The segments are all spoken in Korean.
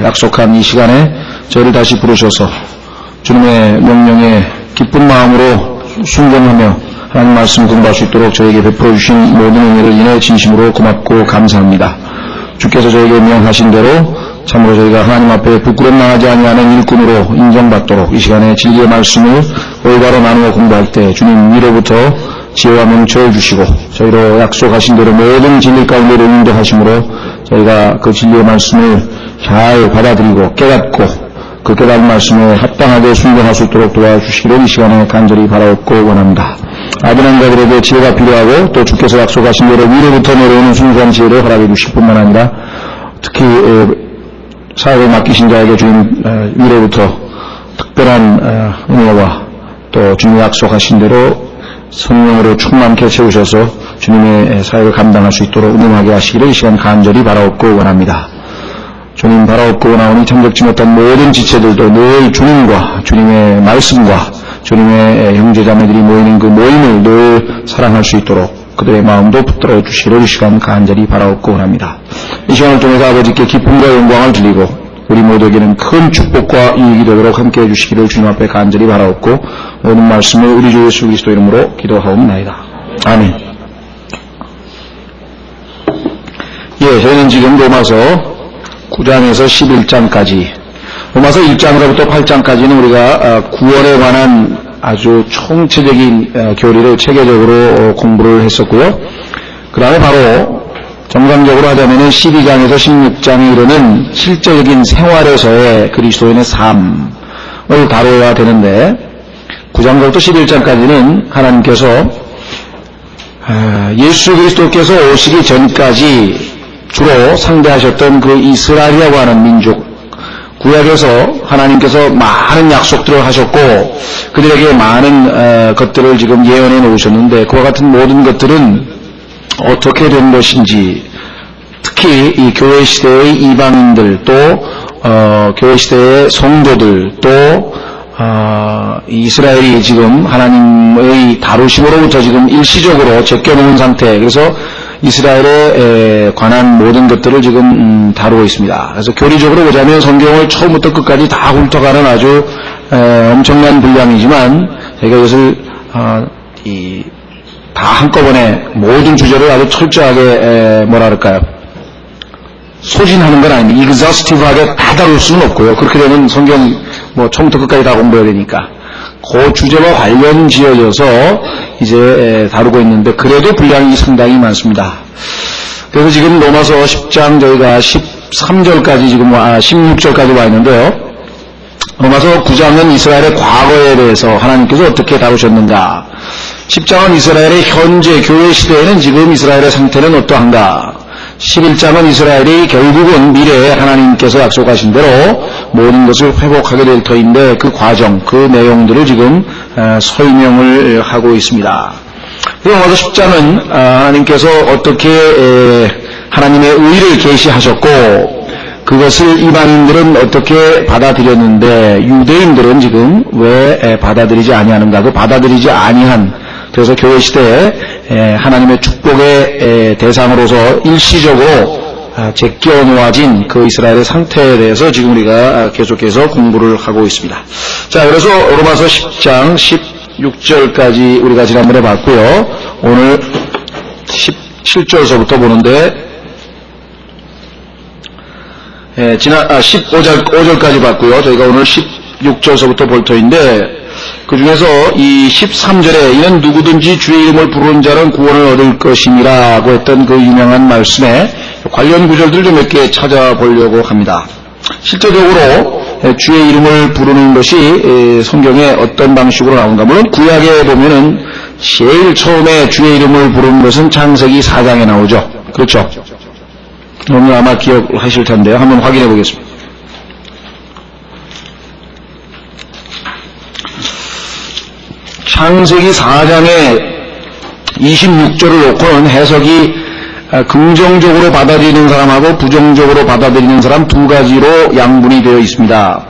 약속한 이 시간에 저희를 다시 부르셔서 주님의 명령에 기쁜 마음으로 순종하며 하나님 말씀 공부할 수 있도록 저에게 베풀어 주신 모든 은혜를 인해 진심으로 고맙고 감사합니다. 주께서 저에게 명하신 대로 참으로 저희가 하나님 앞에 부끄럼 나가지 아니하는 일꾼으로 인정받도록 이 시간에 진리의 말씀을 올바로 나누어 공부할 때 주님 위로부터 지혜와 명철을 주시고 저희로 약속하신 대로 모든 진리 가운데로 인도하심으로 저희가 그 진리의 말씀을 잘 받아들이고 깨닫고 그 깨달은 말씀에 합당하게 순종할 수 있도록 도와주시기를 이 시간에 간절히 바라옵고 원합니다. 아들 한가들에게 지혜가 필요하고 또 주께서 약속하신 대로 위로부터 내려오는 순수한 지혜를 허락해 주실 뿐만 아니라 특히 사역을 맡기신 자에게 주님 위로부터 특별한 은혜와 또 주님 약속하신 대로 성령으로 충만케 채우셔서 주님의 사역을 감당할 수 있도록 운행하게 하시기를 이 시간 간절히 바라옵고 원합니다. 주님 바라옵고 원하오니 참적지 못한 모든 지체들도 늘 주님과 주님의 말씀과 주님의 형제자매들이 모이는 그 모임을 늘 사랑할 수 있도록 그들의 마음도 붙들어 주시기를 이 시간 간절히 바라옵고 원합니다. 이 시간을 통해서 아버지께 기쁨과 영광을 드리고 우리 모두에게는 큰 축복과 이익이 되도록 함께해 주시기를 주님 앞에 간절히 바라옵고 모든 말씀을 우리 주 예수 그리스도 이름으로 기도하옵나이다. 아멘. 예, 저희는 지금 로마서 9장에서 11장까지 로마서 1장으로부터 8장까지는 우리가 구원에 관한 아주 총체적인 교리를 체계적으로 공부를 했었고요. 그 다음에 바로 정상적으로 하자면 12장에서 16장에 이르는 실제적인 생활에서의 그리스도인의 삶을 다뤄야 되는데 9장부터 11장까지는 하나님께서 예수 그리스도께서 오시기 전까지 주로 상대하셨던 그 이스라엘이라고 하는 민족, 구약에서 하나님께서 많은 약속들을 하셨고 그들에게 많은 것들을 지금 예언해 놓으셨는데 그와 같은 모든 것들은 어떻게 된 것인지 특히 이 교회 시대의 이방인들 또 교회 시대의 성도들 또 이스라엘이 지금 하나님의 다루심으로부터 지금 일시적으로 제껴놓은 상태, 그래서 이스라엘에 관한 모든 것들을 지금 다루고 있습니다. 그래서 교리적으로 보자면 성경을 처음부터 끝까지 다 훑어가는 아주 엄청난 분량이지만 저희가 이것을 다 한꺼번에 모든 주제를 아주 철저하게 뭐랄까요, 소진하는 건 아닙니다. exhaustive하게 다 다룰 수는 없고요. 그렇게 되면 성경 처음부터 끝까지 다 공부해야 되니까 그 주제와 관련 지어져서 이제 다루고 있는데 그래도 분량이 상당히 많습니다. 그래서 지금 로마서 10장 저희가 13절까지 지금 16절까지 와 있는데요. 로마서 9장은 이스라엘의 과거에 대해서 하나님께서 어떻게 다루셨는가, 10장은 이스라엘의 현재 교회 시대에는 지금 이스라엘의 상태는 어떠한가, 11장은 이스라엘이 결국은 미래에 하나님께서 약속하신 대로 모든 것을 회복하게 될 터인데 그 과정, 그 내용들을 지금 설명을 하고 있습니다. 로마서 10장은 하나님께서 어떻게 하나님의 의를 계시하셨고 그것을 이방인들은 어떻게 받아들였는데 유대인들은 지금 왜 받아들이지 아니하는가, 그 받아들이지 아니한, 그래서 교회 시대에 하나님의 축복의 대상으로서 일시적으로 제껴 놓아진 그 이스라엘의 상태에 대해서 지금 우리가 계속해서 공부를 하고 있습니다. 자, 그래서 로마서 10장 16절까지 우리가 지난번에 봤고요. 오늘 17절서부터 보는데 15절까지 봤고요. 저희가 오늘 16절서부터 볼 터인데 그 중에서 이 13절에 이는 누구든지 주의 이름을 부르는 자는 구원을 얻을 것이니라고 했던 그 유명한 말씀에 관련 구절들 좀 몇 개 찾아보려고 합니다. 실제적으로 주의 이름을 부르는 것이 성경에 어떤 방식으로 나온가, 물론 구약에 보면은 제일 처음에 주의 이름을 부르는 것은 창세기 4장에 나오죠. 그렇죠? 오늘 아마 기억하실 텐데요. 한번 확인해 보겠습니다. 창세기 4장의 26절을 놓고는 해석이 긍정적으로 받아들이는 사람하고 부정적으로 받아들이는 사람 두 가지로 양분이 되어 있습니다.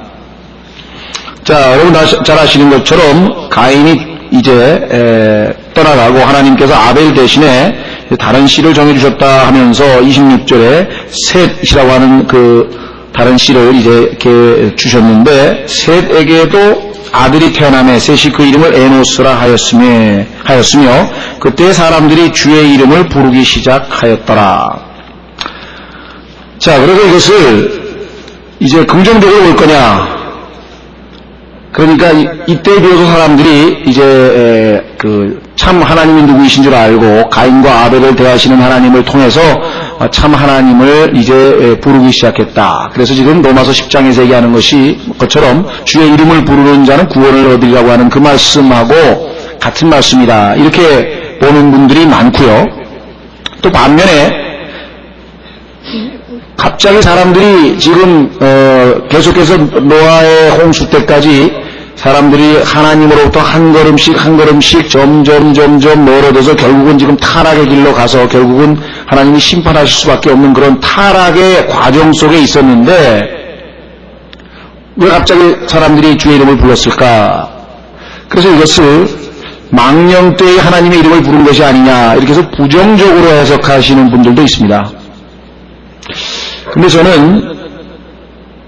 자, 여러분 잘 아시는 것처럼 가인이 이제 떠나가고 하나님께서 아벨 대신에 다른 씨를 정해주셨다 하면서 26절에 셋이라고 하는 그 다른 씨를 이제 이렇게 주셨는데 셋에게도 아들이 태어나매 셋이 그 이름을 에노스라 하였으며 그때 사람들이 주의 이름을 부르기 시작하였더라. 자, 그래서 이것을 이제 긍정적으로 볼 거냐? 그러니까 이때 비로소 사람들이 이제 참 하나님이 누구이신 줄 알고 가인과 아벨을 대하시는 하나님을 통해서 참 하나님을 이제 부르기 시작했다. 그래서 지금 로마서 10장에서 얘기하는 것처럼 주의 이름을 부르는 자는 구원을 얻으리라고 하는 그 말씀하고 같은 말씀이다. 이렇게 보는 분들이 많고요. 또 반면에 갑자기 사람들이 지금 계속해서 노아의 홍수 때까지 사람들이 하나님으로부터 한 걸음씩 점점 멀어져서 결국은 지금 타락의 길로 가서 결국은 하나님이 심판하실 수밖에 없는 그런 타락의 과정 속에 있었는데 왜 갑자기 사람들이 주의 이름을 불렀을까? 그래서 이것을 망령 때의 하나님의 이름을 부른 것이 아니냐 이렇게 해서 부정적으로 해석하시는 분들도 있습니다. 근데 저는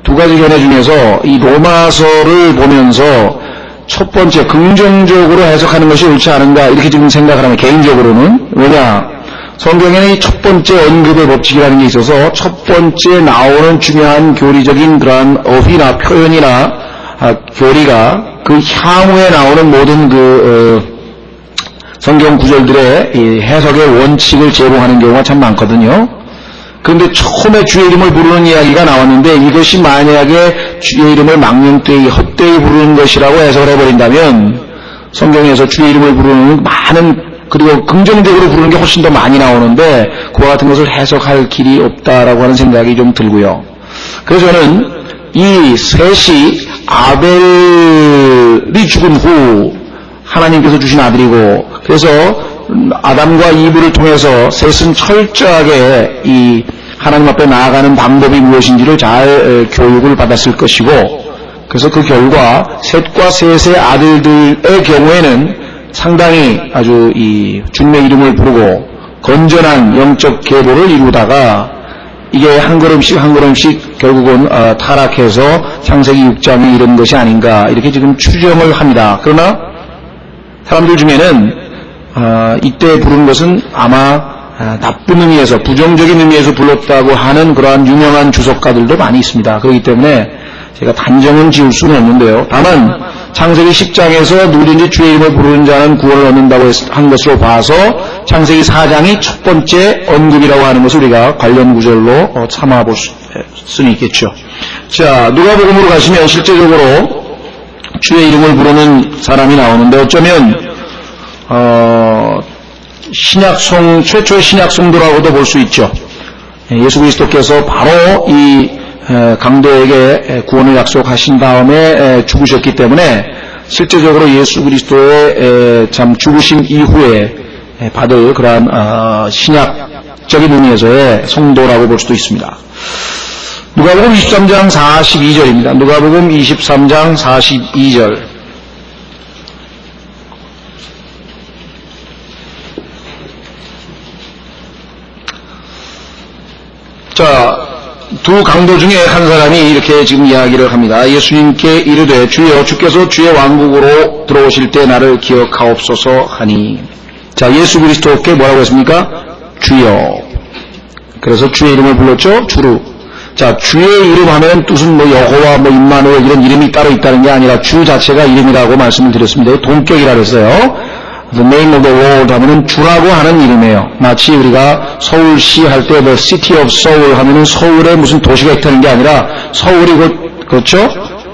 두 가지 견해 중에서 이 로마서를 보면서 첫 번째 긍정적으로 해석하는 것이 옳지 않은가 이렇게 지금 생각을 하면 개인적으로는 왜냐 성경에는 이 첫 번째 언급의 법칙이라는 게 있어서 첫 번째 나오는 중요한 교리적인 그러한 어휘나 표현이나 교리가 그 향후에 나오는 모든 성경 구절들의 이 해석의 원칙을 제공하는 경우가 참 많거든요. 그런데 처음에 주의 이름을 부르는 이야기가 나왔는데 이것이 만약에 주의 이름을 망령되이 헛되이 부르는 것이라고 해석을 해버린다면 성경에서 주의 이름을 부르는 많은 그리고 긍정적으로 부르는 게 훨씬 더 많이 나오는데 그와 같은 것을 해석할 길이 없다라고 하는 생각이 좀 들고요. 그래서 저는 이 셋이 아벨이 죽은 후 하나님께서 주신 아들이고 그래서 아담과 이브를 통해서 셋은 철저하게 이 하나님 앞에 나아가는 방법이 무엇인지를 잘 교육을 받았을 것이고 그래서 그 결과 셋과 셋의 아들들의 경우에는 상당히 아주 이 주님의 이름을 부르고 건전한 영적 계보를 이루다가 이게 한 걸음씩 결국은 타락해서 창세기 6장에 이른 것이 아닌가 이렇게 지금 추정을 합니다. 그러나 사람들 중에는 이때 부른 것은 아마 나쁜 의미에서 부정적인 의미에서 불렀다고 하는 그러한 유명한 주석가들도 많이 있습니다. 그렇기 때문에 제가 단정은 지을 수는 없는데요. 다만 창세기 10장에서 누구든지 주의 이름을 부르는 자는 구원을 얻는다고 한 것으로 봐서 창세기 4장이 첫 번째 언급이라고 하는 것을 우리가 관련 구절로 참아볼 수는 있겠죠. 자, 누가복음으로 가시면 실제적으로 주의 이름을 부르는 사람이 나오는데 어쩌면 최초의 신약 성도라고도 볼 수 있죠. 예수 그리스도께서 바로 이 강도에게 구원을 약속하신 다음에 죽으셨기 때문에 실제적으로 예수 그리스도의 참 죽으신 이후에 받을 그러한 신약적인 의미에서의 성도라고 볼 수도 있습니다. 누가복음 23장 42절입니다. 누가복음 23장 42절. 자, 두 강도 중에 한 사람이 이렇게 지금 이야기를 합니다. 예수님께 이르되 주여 주께서 주의 왕국으로 들어오실 때 나를 기억하옵소서 하니. 자, 예수 그리스도께 뭐라고 했습니까? 주여. 그래서 주의 이름을 불렀죠? 주루. 자, 주의 이름 하면 뜻은 여호와 임마누엘 이런 이름이 따로 있다는 게 아니라 주 자체가 이름이라고 말씀을 드렸습니다. 동격이라 그랬어요. The name of the Lord 하면은 주라고 하는 이름이에요. 마치 우리가 서울시 할 때 the city of Seoul 하면은 서울에 무슨 도시가 있다는 게 아니라 서울이 그렇죠?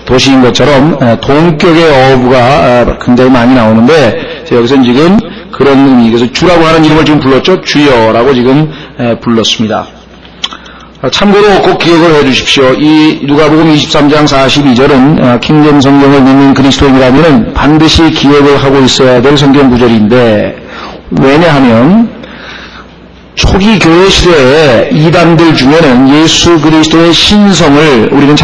도시인 것처럼 동격의 어부가 굉장히 많이 나오는데 여기서는 지금 그런 의미, 그래서 주라고 하는 이름을 지금 불렀죠? 주여라고 지금 불렀습니다. 참고로 꼭 기억을 해주십시오. 이 누가복음 23장 42절은 킹잼 성경을 믿는 그리스도인이라면 반드시 기억을 하고 있어야 될 성경 구절인데 왜냐하면 초기 교회 시대에 이단들 중에는 예수 그리스도의 신성을 우리는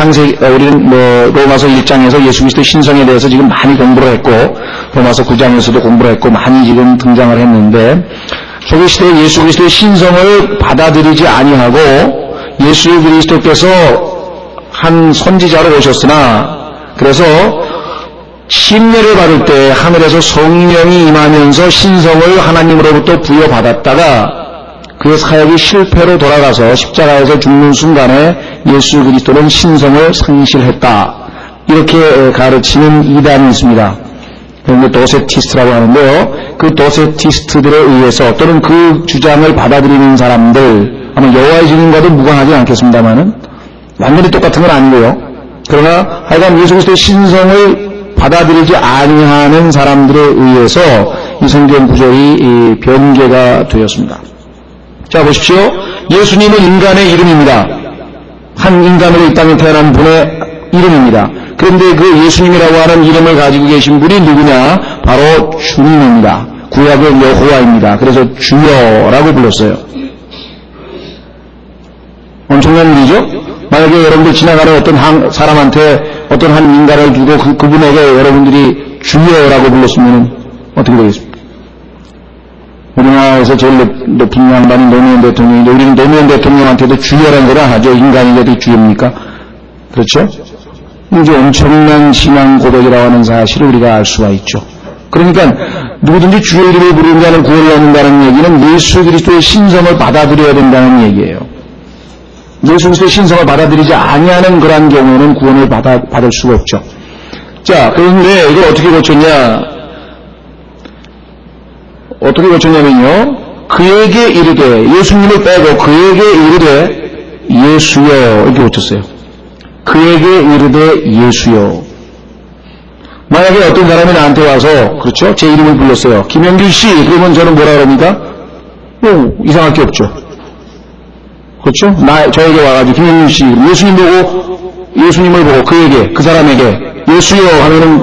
로마서 1장에서 예수 그리스도의 신성에 대해서 지금 많이 공부를 했고 로마서 9장에서도 공부를 했고 많이 지금 등장을 했는데 초기 시대에 예수 그리스도의 신성을 받아들이지 아니하고 예수 그리스도께서 한 선지자로 오셨으나 그래서 침례를 받을 때 하늘에서 성령이 임하면서 신성을 하나님으로부터 부여받았다가 그의 사역이 실패로 돌아가서 십자가에서 죽는 순간에 예수 그리스도는 신성을 상실했다. 이렇게 가르치는 이단이 있습니다. 그런데 도세티스트라고 하는데요. 그 도세티스트들에 의해서 또는 그 주장을 받아들이는 사람들 아마 여호와의 증인과도 무관하지 않겠습니다만은 완전히 똑같은 건 아니고요. 그러나 하여간 예수 그리스도의 신성을 받아들이지 아니하는 사람들에 의해서 이 성경 구절이 변개가 되었습니다. 자 보십시오. 예수님은 인간의 이름입니다. 한 인간으로 이 땅에 태어난 분의 이름입니다. 그런데 그 예수님이라고 하는 이름을 가지고 계신 분이 누구냐? 바로 주님입니다. 구약의 여호와입니다. 그래서 주여라고 불렀어요. 엄청난 일이죠? 만약에 여러분들 지나가는 어떤 사람한테 어떤 한 인간을 두고 그분에게 여러분들이 주여라고 불렀으면 어떻게 되겠습니까? 우리나라에서 제일 높은 양반이 노무현 대통령인데 우리는 노무현 대통령한테도 주여라는 걸 하죠. 인간인데도 주여입니까? 그렇죠? 이제 엄청난 신앙 고백이라고 하는 사실을 우리가 알 수가 있죠. 그러니까 누구든지 주의 이름을 부르는 자는 구원을 얻는다는 얘기는 예수 그리스도의 신성을 받아들여야 된다는 얘기예요. 예수 그리스도의 신성을 받아들이지 아니하는 그러한 경우에는 구원을 받을 수가 없죠. 자, 그런데 이걸 어떻게 고쳤냐면요. 그에게 이르되, 예수님을 빼고 그에게 이르되 예수여 이렇게 고쳤어요. 그에게 이르되 예수여. 만약에 어떤 사람이 나한테 와서 그렇죠? 제 이름을 불렀어요. 김영균 씨. 그러면 저는 뭐라 그럽니까? 이상할 게 없죠. 그렇죠? 저에게 와가지고 김영균 씨. 예수님을 보고 그에게, 그 사람에게 예수여 하면은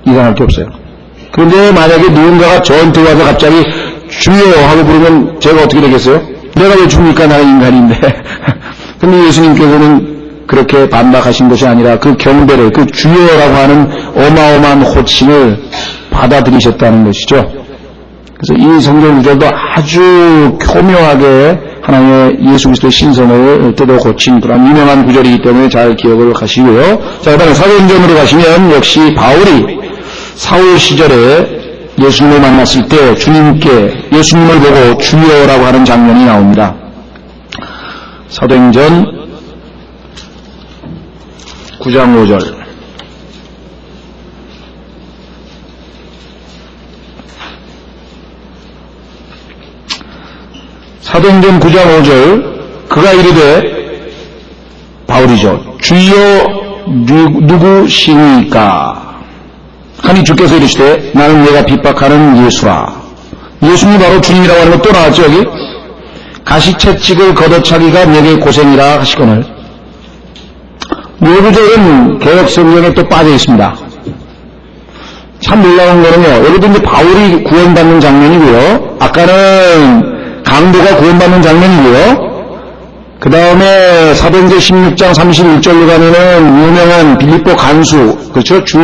이상할 게 없어요. 그런데 만약에 누군가가 저한테 와서 갑자기 주여 하고 부르면 제가 어떻게 되겠어요? 내가 왜 주니까 나는 인간인데. 근데 예수님께서는 그렇게 반박하신 것이 아니라 그 경배를, 그 주여라고 하는 어마어마한 호칭을 받아들이셨다는 것이죠. 그래서 이 성경 구절도 아주 교묘하게 하나님의 예수 그리스도의 신성을 뜯어 고친 그런 유명한 구절이기 때문에 잘 기억을 하시고요. 자, 그 다음에 사도행전으로 가시면 역시 바울이 사울 시절에 예수님을 만났을 때 주님께 예수님을 보고 주여라고 하는 장면이 나옵니다. 사도행전 9장 5절. 사도행전 9장 5절. 그가 이르되 바울이죠. 주여 누구시니까? 하니 주께서 이르시되 나는 내가 핍박하는 예수라. 예수님이 바로 주님이라고 하는 것 또 나왔죠 여기? 가시채찍을 걷어차기가 내게 고생이라 하시거늘. 이 구절은 개혁성경에 또 빠져 있습니다. 참 놀라운 거는요. 여기도 이제 바울이 구원받는 장면이고요. 아까는 강도가 구원받는 장면이고요. 그 다음에 사도행전 16장 31절로 가면은 유명한 빌립보 간수, 그렇죠? 주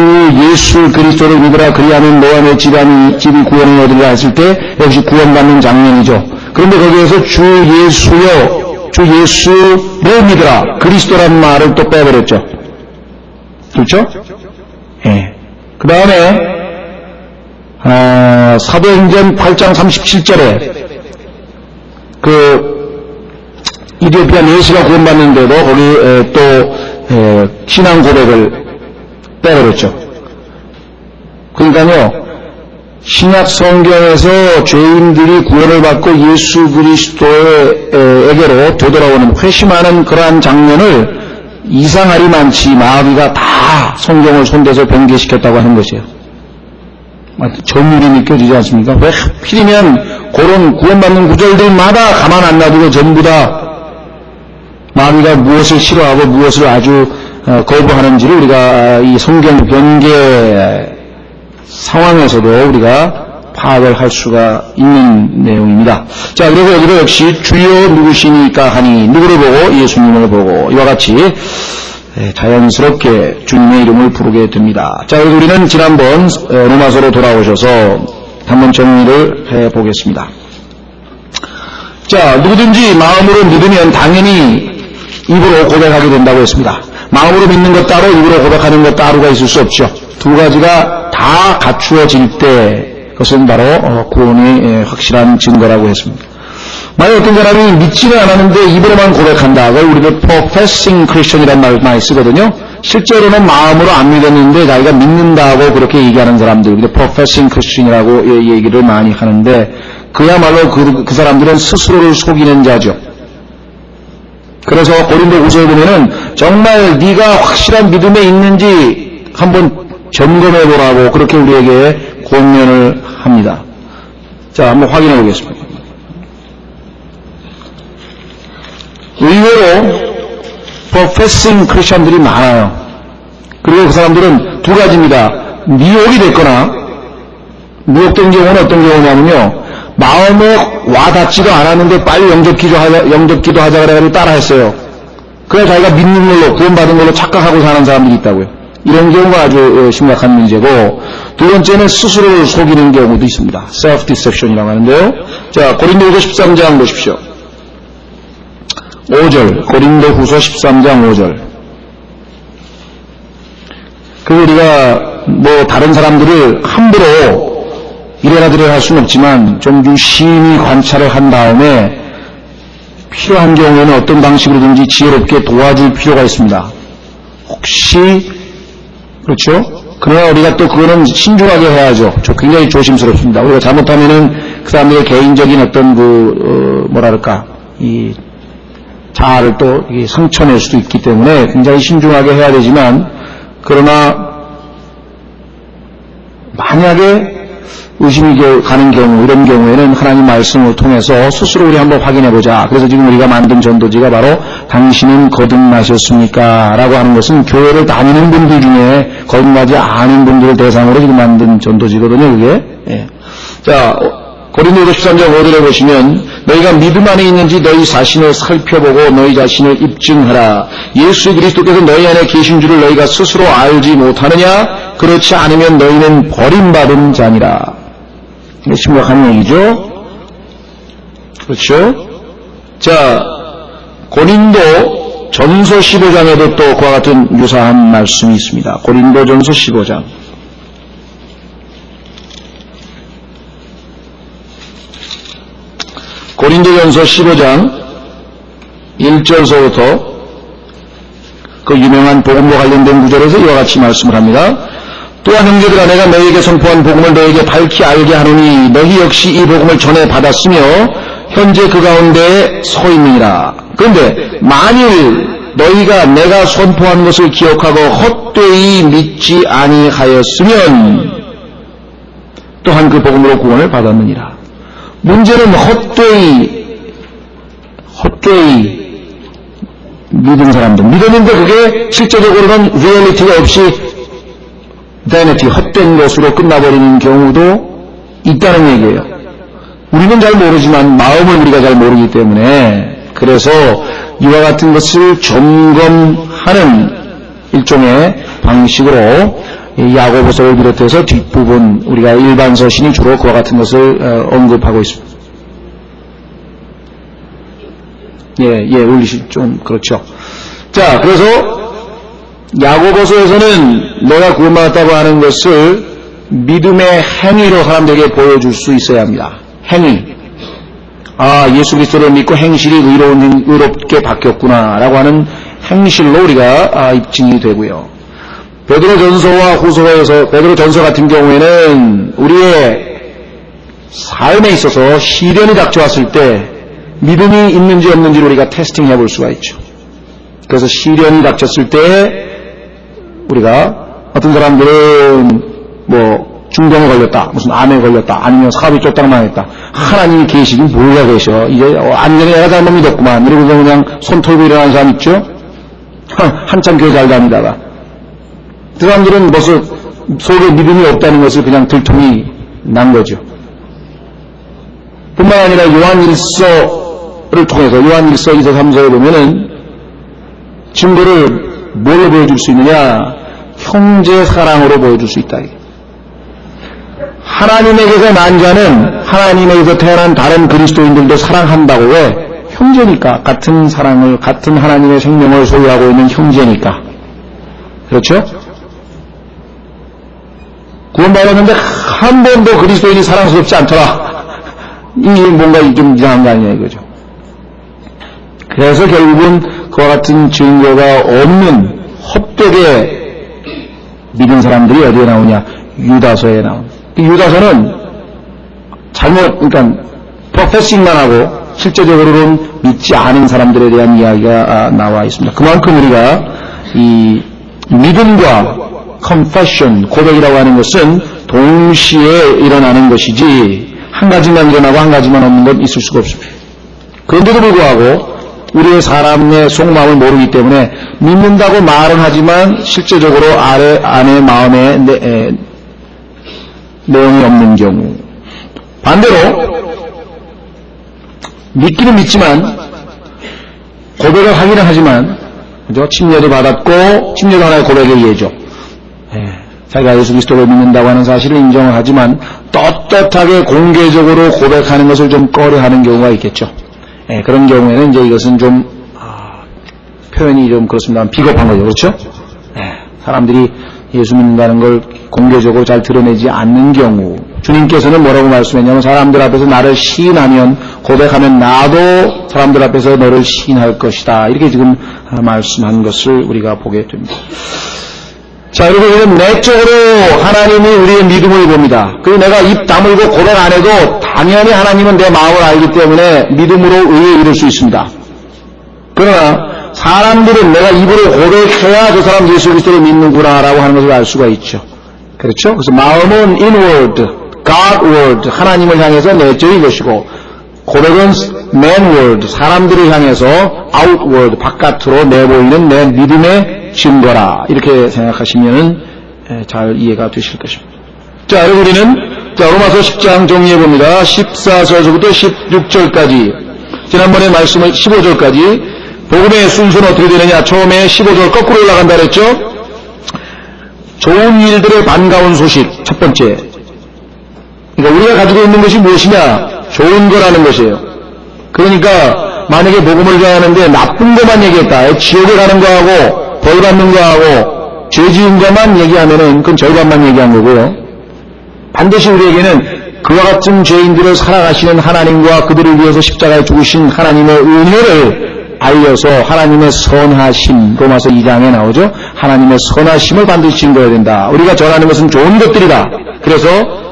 예수 그리스도를 믿으라 그리하면 너와 내 집이 구원을 얻으리라 했을 때 역시 구원받는 장면이죠. 그런데 거기에서 주 예수여, 주 예수를 믿으라 그리스도라는 말을 또 빼버렸죠. 그렇죠? 예. 그 다음에 사도행전 8장 37절에 이디오피아 내시가 구원받는데도 거기 또 신앙 고백을 빼버렸죠. 그러니까요, 신약 성경에서 죄인들이 구원을 받고 예수 그리스도에게로 되돌아오는 회심하는 그러한 장면을 이상하리만치 마귀가 다 성경을 손대서 변개시켰다고 하는 것이에요. 정율이 느껴지지 않습니까? 왜 하필이면 그런 구원받는 구절들마다 가만 안 놔두고 전부 다 마귀가 무엇을 싫어하고 무엇을 아주 거부하는지를 우리가 이 성경 변개 상황에서도 우리가 파악을 할 수가 있는 내용입니다. 자, 그래서 여기도 역시 주여 누구시니까 하니 누구를 보고 예수님을 보고 이와 같이 자연스럽게 주님의 이름을 부르게 됩니다. 자, 그래서 우리는 지난번 로마서로 돌아오셔서 한번 정리를 해보겠습니다. 자, 누구든지 마음으로 믿으면 당연히 입으로 고백하게 된다고 했습니다. 마음으로 믿는 것 따로 입으로 고백하는 것 따로가 있을 수 없죠. 두 가지가 다 갖추어질 때 그것은 바로 구원의 확실한 증거라고 했습니다. 만약 어떤 사람이 믿지는 않았는데 입으로만 고백한다. 그걸 우리가 professing Christian이라는 말 많이 쓰거든요. 실제로는 마음으로 안 믿었는데 자기가 믿는다고 그렇게 얘기하는 사람들, professing Christian이라고 얘기를 많이 하는데 그야말로 그 사람들은 스스로를 속이는 자죠. 그래서 고린도후서에 보면은 정말 네가 확실한 믿음에 있는지 한번 점검해보라고 그렇게 우리에게 권면을 합니다. 자, 한번 확인해 보겠습니다. 의외로 professing 크리스천들이 많아요. 그리고 그 사람들은 두 가지입니다. 미혹이 됐거나 미혹된 경우는 어떤 경우냐면요. 마음에 와닿지도 않았는데 빨리 영접기도 하자 그래가지고 따라했어요. 그래서 자기가 믿는 걸로 구원받은 걸로 착각하고 사는 사람들이 있다고요. 이런 경우가 아주 심각한 문제고 두 번째는 스스로를 속이는 경우도 있습니다. self-deception이라고 하는데요. 자, 고린도후서 13장 보십시오. 5절, 고린도후서 13장 5절. 우리가 뭐 다른 사람들을 함부로 이래라 저래라 할 수는 없지만 좀 유심히 관찰을 한 다음에 필요한 경우에는 어떤 방식으로든지 지혜롭게 도와줄 필요가 있습니다. 혹시 그렇죠? 그러나 우리가 또 그거는 신중하게 해야죠. 굉장히 조심스럽습니다. 우리가 잘못하면은 그 사람들의 개인적인 어떤 뭐랄까 이 자아를 또 상처낼 수도 있기 때문에 굉장히 신중하게 해야 되지만 그러나 만약에 의심이 가는 경우 이런 경우에는 하나님 말씀을 통해서 스스로 우리 한번 확인해보자. 그래서 지금 우리가 만든 전도지가 바로 당신은 거듭나셨습니까? 라고 하는 것은 교회를 다니는 분들 중에 거듭나지 않은 분들을 대상으로 지금 만든 전도지거든요. 그게. 예. 자, 고린도후서 13장 5절에 보시면 너희가 믿음 안에 있는지 너희 자신을 살펴보고 너희 자신을 입증하라. 예수 그리스도께서 너희 안에 계신 줄을 너희가 스스로 알지 못하느냐? 그렇지 않으면 너희는 버림받은 자니라. 심각한 얘기죠. 그렇죠? 자, 고린도 전서 15장에도 또 그와 같은 유사한 말씀이 있습니다. 고린도 전서 15장. 고린도전서 15장 1절서부터 그 유명한 복음과 관련된 구절에서 이와 같이 말씀을 합니다. 또한 형제들아 내가 너희에게 선포한 복음을 너희에게 밝히 알게 하노니 너희 역시 이 복음을 전해 받았으며 현재 그 가운데 서 있느니라. 그런데 만일 너희가 내가 선포한 것을 기억하고 헛되이 믿지 아니하였으면 또한 그 복음으로 구원을 받았느니라. 문제는 헛되이 믿은 사람들. 믿었는데 그게 실제적으로는 리얼리티가 없이 vanity, 헛된 것으로 끝나버리는 경우도 있다는 얘기예요. 우리는 잘 모르지만 마음을 우리가 잘 모르기 때문에 그래서 이와 같은 것을 점검하는 일종의 방식으로 야고보서를 비롯해서 뒷부분 우리가 일반 서신이 주로 그와 같은 것을 언급하고 있습니다. 올리시 좀 그렇죠. 자, 그래서 야고보서에서는 내가 구원받았다고 하는 것을 믿음의 행위로 사람들에게 보여줄 수 있어야 합니다. 행위. 아, 예수 그리스도를 믿고 행실이 의롭게 바뀌었구나라고 하는 행실로 우리가 입증이 되고요. 베드로전서와 후서에서 베드로전서 같은 경우에는 우리의 삶에 있어서 시련이 닥쳐왔을 때 믿음이 있는지 없는지를 우리가 테스팅해 볼 수가 있죠. 그래서 시련이 닥쳤을 때 우리가 어떤 사람들은 뭐 중병에 걸렸다, 무슨 암에 걸렸다, 아니면 사업이 쫓당망했다. 하나님이 계시긴 뭐가 계셔. 이제 안전히 내가 잘못 믿었구만. 이러고 그냥 손 털고 일어나는 사람 있죠. 한참 교회 잘 다니다가 그 사람들은 벌써 속에 믿음이 없다는 것을 그냥 들통이 난 거죠. 뿐만 아니라 요한일서를 통해서 요한일서 2서 3서에 보면은 증거를 뭘로 보여줄 수 있느냐? 형제 사랑으로 보여줄 수 있다. 하나님에게서 난 자는 하나님에게서 태어난 다른 그리스도인들도 사랑한다고. 왜? 형제니까, 같은 사랑을, 같은 하나님의 생명을 소유하고 있는 형제니까. 그렇죠? 구원받았는데 한 번도 그리스도인이 사랑스럽지 않더라. 이게 뭔가 좀 이상한 거 아니냐 이거죠. 그래서 결국은 그와 같은 증거가 없는 헛되게 믿은 사람들이 어디에 나오냐? 유다서에 나옵니다. 유다서는 그러니까 프로페싱만 하고 실제적으로는 믿지 않은 사람들에 대한 이야기가 나와 있습니다. 그만큼 우리가 이 믿음과 confession, 고백이라고 하는 것은 동시에 일어나는 것이지 한 가지만 일어나고 한 가지만 없는 건 있을 수가 없습니다. 그런데도 불구하고 우리의 사람의 속마음을 모르기 때문에 믿는다고 말은 하지만 실제적으로 안에 마음에 내용이 없는 경우, 반대로 믿기는 믿지만 고백을 하기는 하지만 그죠? 침례도 받았고 침례도 하나의 고백의 예죠. 자기가 예수 그리스도를 믿는다고 하는 사실을 인정을 하지만 떳떳하게 공개적으로 고백하는 것을 좀 꺼려하는 경우가 있겠죠. 그런 경우에는 이제 이것은 좀 표현이 좀 그렇습니다. 비겁한 거죠. 그렇죠? 사람들이 예수 믿는다는 걸 공개적으로 잘 드러내지 않는 경우, 주님께서는 뭐라고 말씀했냐면 사람들 앞에서 나를 시인하면, 고백하면 나도 사람들 앞에서 너를 시인할 것이다. 이렇게 지금 말씀한 것을 우리가 보게 됩니다. 자, 여러분, 내적으로 하나님이 우리의 믿음을 봅니다. 그리고 내가 입 다물고 고백 안 해도 당연히 하나님은 내 마음을 알기 때문에 믿음으로 의에 이를 수 있습니다. 그러나 사람들은 내가 입으로 고백해야 저 사람 예수 그리스도를 믿는구나라고 하는 것을 알 수가 있죠. 그렇죠? 그래서 마음은 inward, Godward, 하나님을 향해서 내적인 것이고, 고백은 manward, 사람들을 향해서 outward, 바깥으로 내보이는 내 믿음의 증거라. 이렇게 생각하시면 잘 이해가 되실 것입니다. 자, 여러분, 우리는 로마서 10장 정리해봅니다. 14절부터 16절까지, 지난번에 말씀을 15절까지, 복음의 순서는 어떻게 되느냐? 처음에 15절 거꾸로 올라간다 그랬죠? 좋은 일들의 반가운 소식, 첫 번째. 그러니까 우리가 가지고 있는 것이 무엇이냐? 좋은 거라는 것이에요. 그러니까 만약에 복음을 전하는데 나쁜 것만 얘기했다. 지옥에 가는 거하고 벌 받는 거하고 죄 지은 것만 얘기하면은 그건 절반만 얘기한 거고요. 반드시 우리에게는 그와 같은 죄인들을 사랑하시는 하나님과 그들을 위해서 십자가에 죽으신 하나님의 은혜를 알려서 하나님의 선하심, 로마서 2장에 나오죠. 하나님의 선하심을 반드시 증거해야 된다. 우리가 전하는 것은 좋은 것들이다. 그래서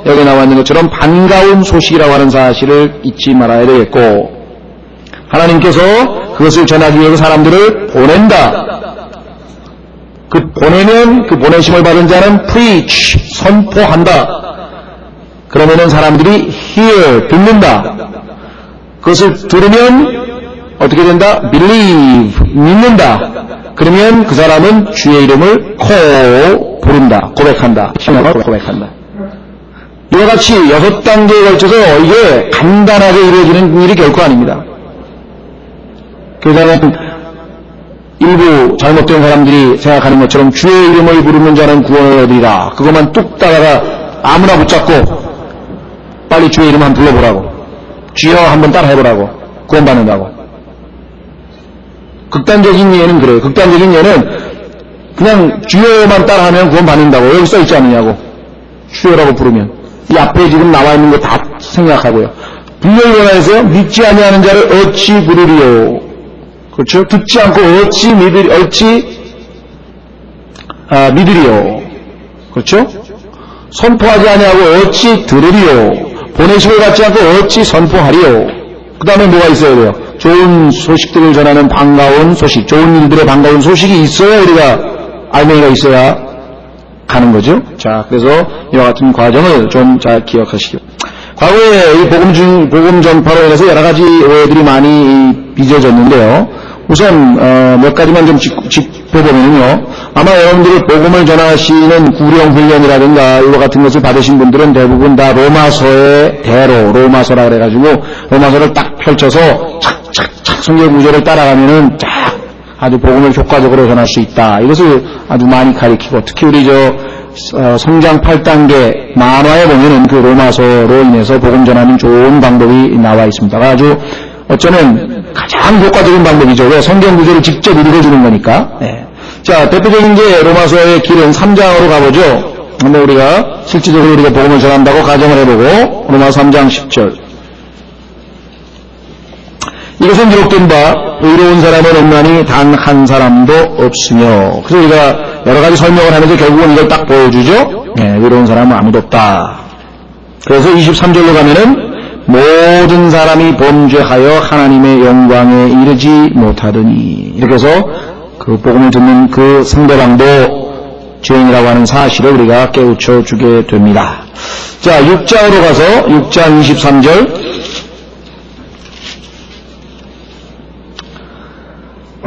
여기 나와 있는 것처럼 반가운 소식이라고 하는 사실을 잊지 말아야 되겠고, 하나님께서 그것을 전하기 위해서 사람들을 보낸다. 그 보내면 그 보내심을 받은 자는 preach, 선포한다. 그러면은 사람들이 hear, 듣는다. 그것을 들으면 어떻게 된다? believe, 믿는다. 그러면 그 사람은 주의 이름을 부른다, 고백한다. 고백한다. 이와 같이 6단계에 걸쳐서 이게 간단하게 이루어지는 일이 결코 아닙니다. 교사는 일부 잘못된 사람들이 생각하는 것처럼 주의 이름을 부르는 자는 구원을 얻으리라. 그것만 뚝 따라가 아무나 붙잡고 빨리 주의 이름 한번 불러보라고, 주여 한번 따라 해보라고, 구원받는다고. 극단적인 예는 그래요. 극단적인 예는 그냥 주여만 따라하면 구원받는다고 여기 써있지 않느냐고. 주여라고 부르면 이 앞에 지금 나와 있는 거 다 생각하고요. 분명히 원하여서 믿지 아니하는 자를 어찌 부르리요. 그렇죠? 듣지 않고 어찌 믿으리요. 그렇죠? 선포하지 아니하고 어찌 들으리요. 보내심을 받지 않고 어찌 선포하리요. 그 다음에 뭐가 있어야 돼요? 좋은 소식들을 전하는 반가운 소식, 좋은 일들의 반가운 소식이 있어야 우리가 알맹이가 있어야 가는 거죠. 자, 그래서 이와 같은 과정을 좀 잘 기억하시기. 과거에 이 복음 전파로 인해서 여러 가지 오해들이 많이 빚어졌는데요. 우선 몇 가지만 좀 짚어보면요. 아마 여러분들이 복음을 전하시는 구령 훈련이라든가 이와 같은 것을 받으신 분들은 대부분 다 로마서의 대로, 로마서라 그래가지고 로마서를 딱 펼쳐서 착착착 성경 구조를 따라가면은 쫙 아주 복음을 효과적으로 전할 수 있다. 이것을 아주 많이 가리키고, 특히 우리 성장 8단계 만화에 보면은 그 로마서로 인해서 복음 전하는 좋은 방법이 나와 있습니다. 아주 어쩌면 가장 효과적인 방법이죠. 왜? 성경 구절을 직접 읽어주는 거니까. 네. 자, 대표적인 게 로마서의 길은 3장으로 가보죠. 한번 우리가 실질적으로 우리가 복음을 전한다고 가정을 해보고 로마 3장 10절. 이것은 기록된 바 의로운 사람은 없나니 단 한 사람도 없으며. 그래서 우리가 여러 가지 설명을 하면서 결국은 이걸 딱 보여주죠. 네, 의로운 사람은 아무도 없다. 그래서 23절로 가면은 모든 사람이 범죄하여 하나님의 영광에 이르지 못하더니, 이렇게 해서 그 복음을 듣는 그 상대방도 죄인이라고 하는 사실을 우리가 깨우쳐 주게 됩니다. 자, 6장으로 가서 6장 23절.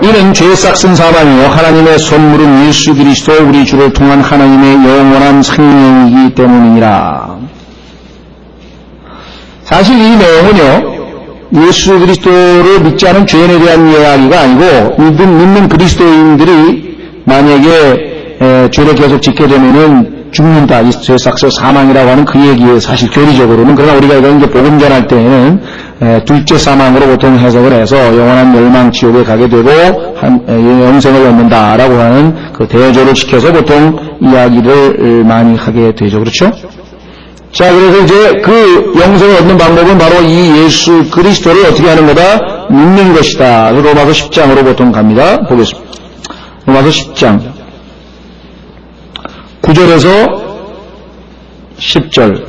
이는 죄 싹슨 사망이요 하나님의 선물은 예수 그리스도 우리 주를 통한 하나님의 영원한 생명이기 때문이니라. 사실 이 내용은요, 예수 그리스도를 믿지 않은 죄인에 대한 이야기가 아니고 믿는 그리스도인들이 만약에 죄를 계속 짓게 되면은 죽는다, 이 죄 삭서 사망이라고 하는 그 얘기에 사실 교리적으로는. 그러나 우리가 이런 게 복음 전할 때에는 둘째 사망으로 보통 해석을 해서 영원한 멸망 지옥에 가게 되고 영생을 얻는다라고 하는 그 대조를 시켜서 보통 이야기를 많이 하게 되죠. 그렇죠? 자, 그래서 이제 그 영생을 얻는 방법은 바로 이 예수 그리스도를 어떻게 하는 거다? 믿는 것이다. 로마서 10장으로 보통 갑니다. 보겠습니다. 로마서 10장 9절에서 10절.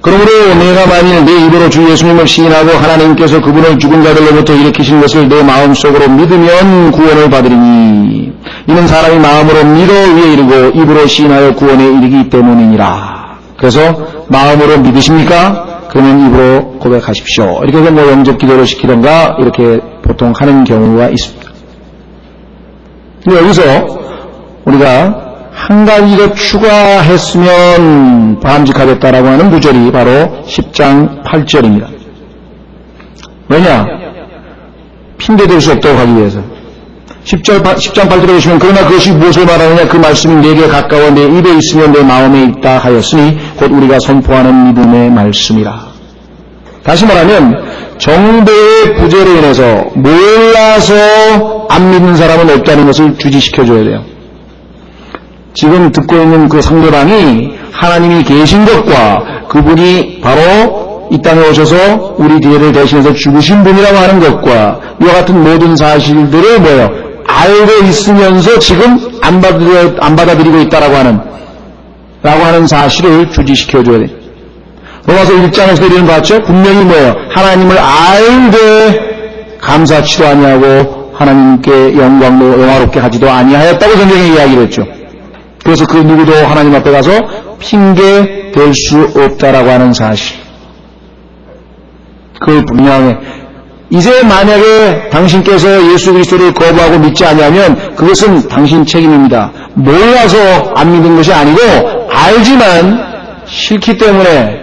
그러므로 내가 만일 내 입으로 주 예수님을 시인하고 하나님께서 그분을 죽은 자들로부터 일으키신 것을 내 마음속으로 믿으면 구원을 받으리니 이는 사람이 마음으로 믿어 위에 이르고 입으로 시인하여 구원에 이르기 때문이니라. 그래서 마음으로 믿으십니까? 그러면 입으로 고백하십시오. 이렇게 해서 뭐 영접 기도를 시키던가 이렇게 보통 하는 경우가 있습니다. 근데 여기서 우리가 한 가지 더 추가했으면 바람직하겠다라고 하는 구절이 바로 10장 8절입니다. 왜냐? 핑계댈 수 없다고 하기 위해서. 10장 8절에 보시면 그러나 그것이 무엇을 말하느냐? 그 말씀이 내게 가까워 내 입에 있으면 내 마음에 있다 하였으니 곧 우리가 선포하는 믿음의 말씀이라. 다시 말하면 정보의 부재로 인해서 몰라서 안 믿는 사람은 없다는 것을 주지시켜줘야 돼요. 지금 듣고 있는 그 상대방이 하나님이 계신 것과 그분이 바로 이 땅에 오셔서 우리 죄를 대신해서 죽으신 분이라고 하는 것과 이와 같은 모든 사실들을 뭐예요? 알고 있으면서 지금 안 받아들이고 있다라고 하는 사실을 주지시켜줘야 돼요. 로마서 1장에서 우리는 봤죠? 분명히 뭐예요? 하나님을 알되 감사치도 아니하고 하나님께 영광도 영화롭게 하지도 아니하였다고 성경에 이야기를 했죠. 그래서 그 누구도 하나님 앞에 가서 핑계 댈 수 없다라고 하는 사실. 그걸 분명해. 이제 만약에 당신께서 예수 그리스도를 거부하고 믿지 않으면 그것은 당신 책임입니다. 몰라서 안 믿는 것이 아니고 알지만 싫기 때문에